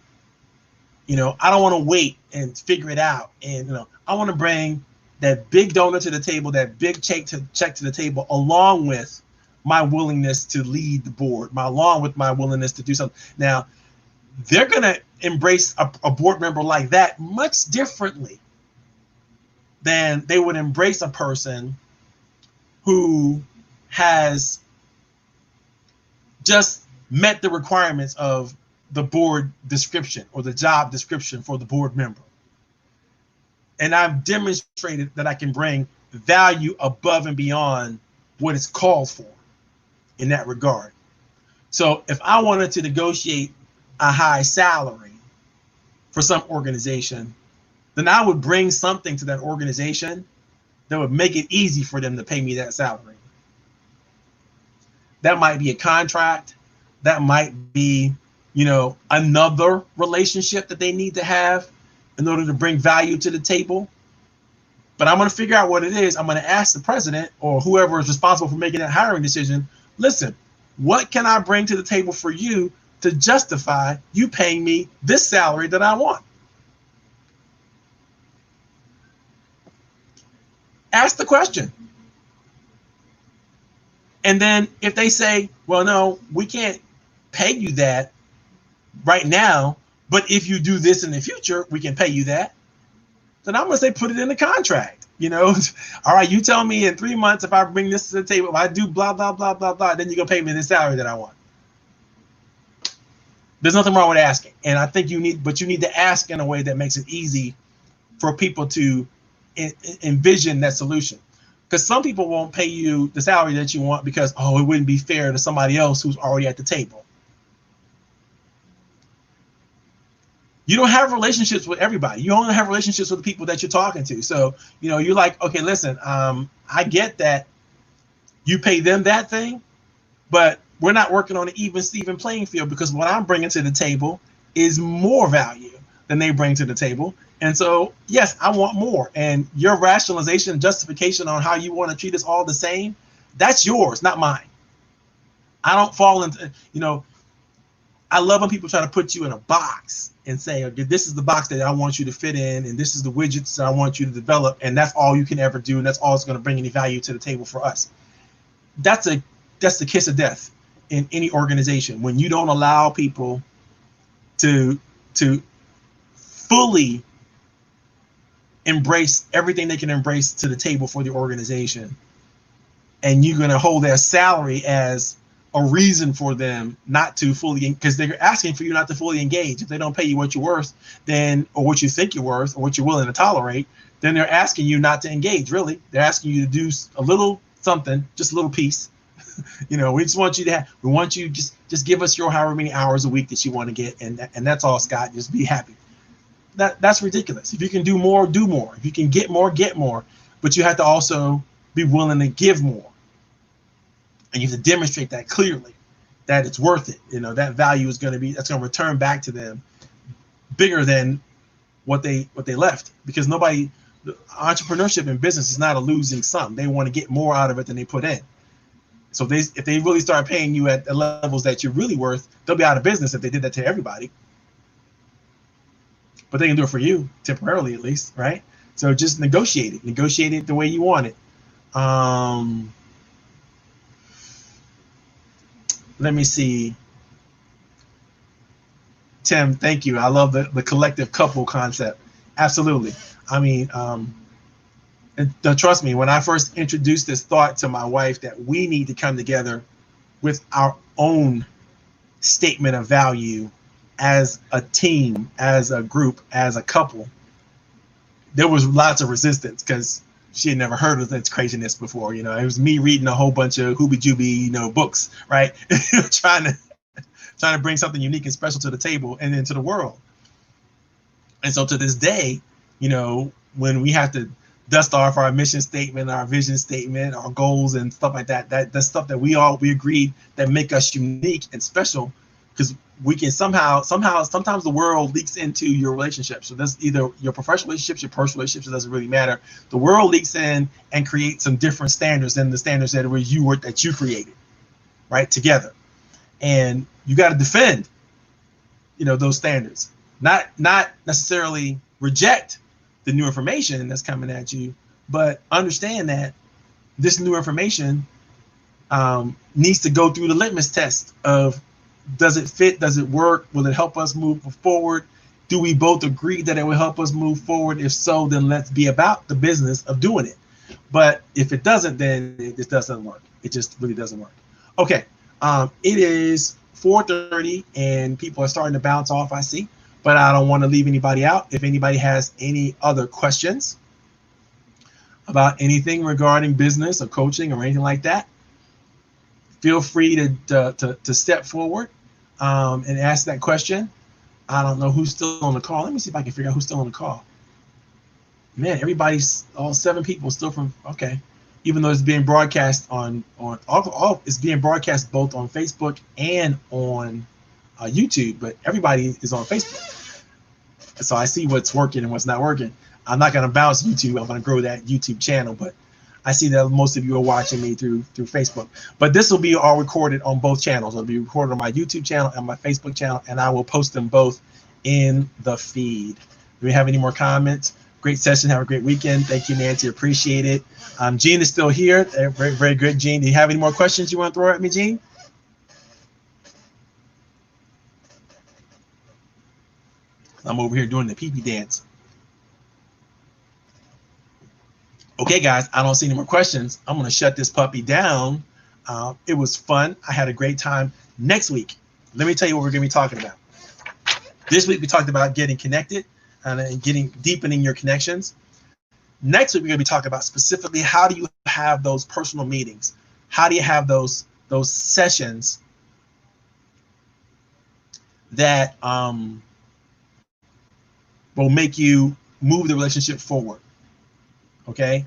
I don't want to wait and figure it out. And, I want to bring that big donor to the table, that big check to the table, along with my willingness to lead the board, along with my willingness to do something. Now, they're going to embrace a board member like that much differently than they would embrace a person who has just met the requirements of the board description or the job description for the board member. And I've demonstrated that I can bring value above and beyond what is called for in that regard. So if I wanted to negotiate a high salary for some organization, then I would bring something to that organization that would make it easy for them to pay me that salary. That might be a contract. That might be, another relationship that they need to have in order to bring value to the table. But I'm going to figure out what it is. I'm going to ask the president or whoever is responsible for making that hiring decision, listen, what can I bring to the table for you to justify you paying me this salary that I want? Ask the question. And then if they say, well, no, we can't pay you that right now, but if you do this in the future, we can pay you that. Then I'm going to say, put it in the contract. All right, you tell me in 3 months, if I bring this to the table, if I do blah, blah, blah, blah, blah, then you're going to pay me the salary that I want. There's nothing wrong with asking. And I think you need to ask in a way that makes it easy for people to envision that solution. Because some people won't pay you the salary that you want because, it wouldn't be fair to somebody else who's already at the table. You don't have relationships with everybody. You only have relationships with the people that you're talking to. So, you're like, okay, listen, I get that you pay them that thing, but we're not working on an even Steven playing field because what I'm bringing to the table is more value than they bring to the table. And so, yes, I want more. And your rationalization and justification on how you want to treat us all the same, that's yours, not mine. I don't fall into, I love when people try to put you in a box and say, okay, this is the box that I want you to fit in, and this is the widgets that I want you to develop, and that's all you can ever do, and that's all that's going to bring any value to the table for us. That's the kiss of death in any organization, when you don't allow people to fully embrace everything they can embrace to the table for the organization, and you're going to hold their salary as a reason for them not to fully, because they're asking for you not to fully engage. If they don't pay you what you're worth, then, or what you think you're worth, or what you're willing to tolerate, then they're asking you not to engage. Really, they're asking you to do a little something, just a little piece. We just want you to we want you just give us your however many hours a week that you want to get, and that's all, Scott. Just be happy. That's ridiculous. If you can do more, do more. If you can get more, get more. But you have to also be willing to give more. And you have to demonstrate that clearly, that it's worth it. That value is that's going to return back to them bigger than what they left. Because entrepreneurship and business is not a losing sum. They want to get more out of it than they put in. So if they really start paying you at the levels that you're really worth, they'll be out of business if they did that to everybody. But they can do it for you, temporarily at least, right? So just negotiate it the way you want it. Let me see. Tim, thank you. I love the collective couple concept. Absolutely. I mean, trust me, when I first introduced this thought to my wife that we need to come together with our own statement of value as a team, as a group, as a couple, there was lots of resistance because she had never heard of this craziness before. It was me reading a whole bunch of hooby-jooby, books, right? trying to bring something unique and special to the table and into the world. And so to this day, when we have to dust off our mission statement, our vision statement, our goals and stuff like that's stuff that we agreed that make us unique and special, because we can sometimes the world leaks into your relationships. So that's either your professional relationships, your personal relationships, it doesn't really matter. The world leaks in and creates some different standards than the standards that you created, right, together. And you got to defend, those standards, not necessarily reject the new information that's coming at you, but understand that this new information needs to go through the litmus test of Does it fit? Does it work? Will it help us move forward? Do we both agree that it will help us move forward? If so, then let's be about the business of doing it. But if it doesn't, then it just doesn't work. It just really doesn't work. Okay, it is 4:30 and people are starting to bounce off, I see. But I don't want to leave anybody out. If anybody has any other questions about anything regarding business or coaching or anything like that, feel free to step forward and ask that question. I don't know who's still on the call. Let me see if I can figure out who's still on the call. Man, everybody's, all 7 people still from, okay. Even though it's being broadcast on all it's being broadcast both on Facebook and on YouTube, but everybody is on Facebook. So I see what's working and what's not working. I'm not going to bounce YouTube. I'm going to grow that YouTube channel, but I see that most of you are watching me through Facebook. But this will be all recorded on both channels. It'll be recorded on my YouTube channel and my Facebook channel, and I will post them both in the feed. Do we have any more comments? Great session. Have a great weekend. Thank you, Nancy. Appreciate it. Gene is still here. Very, very good, Gene. Do you have any more questions you want to throw at me, Gene? I'm over here doing the pee-pee dance. Okay, guys, I don't see any more questions. I'm going to shut this puppy down. It was fun. I had a great time. Next week, let me tell you what we're going to be talking about. This week, we talked about getting connected and deepening your connections. Next week, we're going to be talking about specifically how do you have those personal meetings? How do you have those sessions that will make you move the relationship forward? Okay,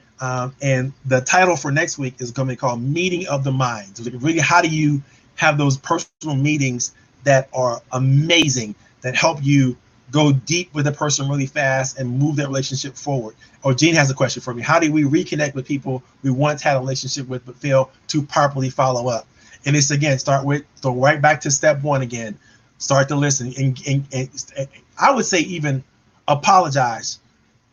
and the title for next week is going to be called Meeting of the Minds. Really, how do you have those personal meetings that are amazing, that help you go deep with a person really fast and move that relationship forward? Oh, Gene has a question for me. How do we reconnect with people we once had a relationship with but fail to properly follow up? And it's, again, so right back to step 1 again. Start to listen. And I would say even apologize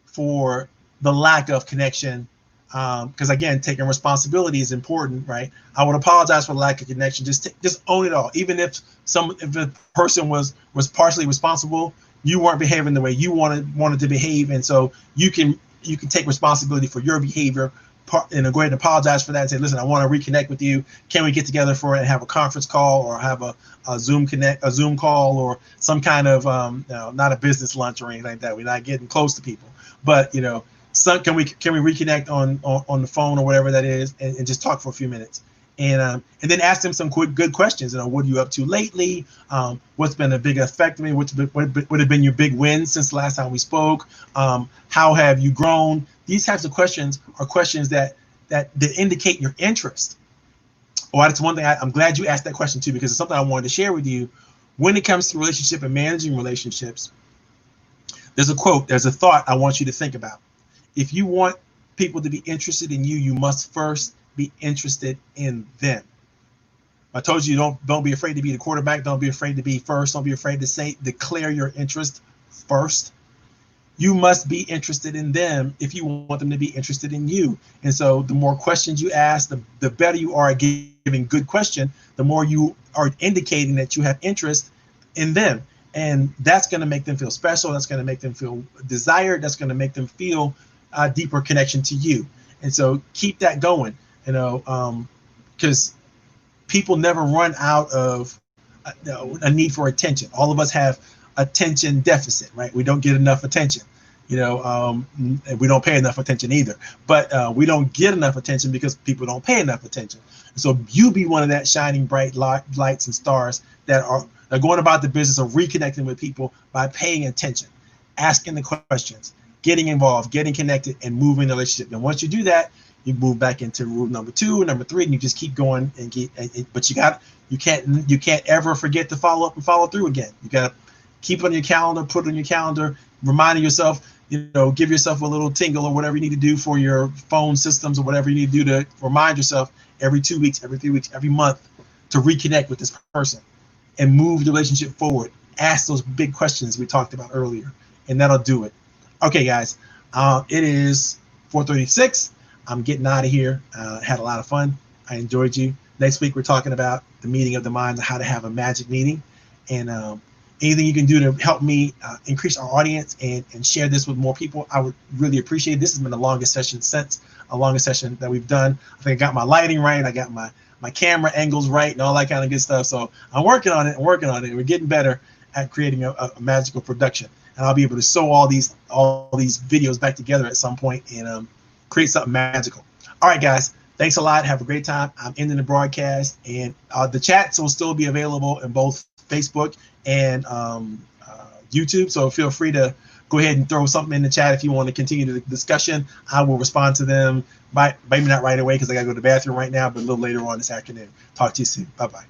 for the lack of connection, because again, taking responsibility is important, right? I would apologize for the lack of connection. Just own it all. Even if the person was partially responsible, you weren't behaving the way you wanted to behave, and so you can take responsibility for your behavior and go ahead and apologize for that and say, listen, I want to reconnect with you. Can we get together for it and have a conference call or have a Zoom call or some kind of not a business lunch or anything like that. We're not getting close to people, but can we reconnect on the phone or whatever that is, and just talk for a few minutes, and then ask them some good questions. What are you up to lately? What's been a big effect on me? What have been your big wins since the last time we spoke? How have you grown? These types of questions are questions that indicate your interest. Oh, that's one thing. I'm glad you asked that question too, because it's something I wanted to share with you. When it comes to relationship and managing relationships, there's a quote, there's a thought I want you to think about. If you want people to be interested in you, you must first be interested in them. I told you, don't be afraid to be the quarterback. Don't be afraid to be first. Don't be afraid to declare your interest first. You must be interested in them if you want them to be interested in you. And so the more questions you ask, the better you are at giving good question, the more you are indicating that you have interest in them. And that's going to make them feel special. That's going to make them feel desired. That's going to make them feel a deeper connection to you. And so keep that going, because people never run out of a need for attention. All of us have attention deficit, right? We don't get enough attention. We don't pay enough attention either. But we don't get enough attention because people don't pay enough attention. So you be one of that shining bright lights and stars that are going about the business of reconnecting with people by paying attention, asking the questions, getting involved, getting connected, and moving the relationship. And once you do that, you move back into rule number 2, number 3, and you just keep going but you can't ever forget to follow up and follow through again. You got to keep it on your calendar, put it on your calendar, reminding yourself, give yourself a little tingle or whatever you need to do for your phone systems or whatever you need to do to remind yourself every 2 weeks, every 3 weeks, every month to reconnect with this person and move the relationship forward. Ask those big questions we talked about earlier, and that'll do it. Okay, guys, it is 4:36. I'm getting out of here. Had a lot of fun. I enjoyed you. Next week, we're talking about the meeting of the mind, how to have a magic meeting. And anything you can do to help me increase our audience and share this with more people, I would really appreciate it. This has been the longest session that we've done. I think I got my lighting right. I got my camera angles right and all that kind of good stuff. So I'm working on it. We're getting better at creating a magical production. And I'll be able to sew all these videos back together at some point and create something magical. All right, guys. Thanks a lot. Have a great time. I'm ending the broadcast, and the chats will still be available in both Facebook and YouTube. So feel free to go ahead and throw something in the chat if you want to continue the discussion. I will respond to them, maybe not right away because I got to go to the bathroom right now, but a little later on this afternoon. Talk to you soon. Bye-bye.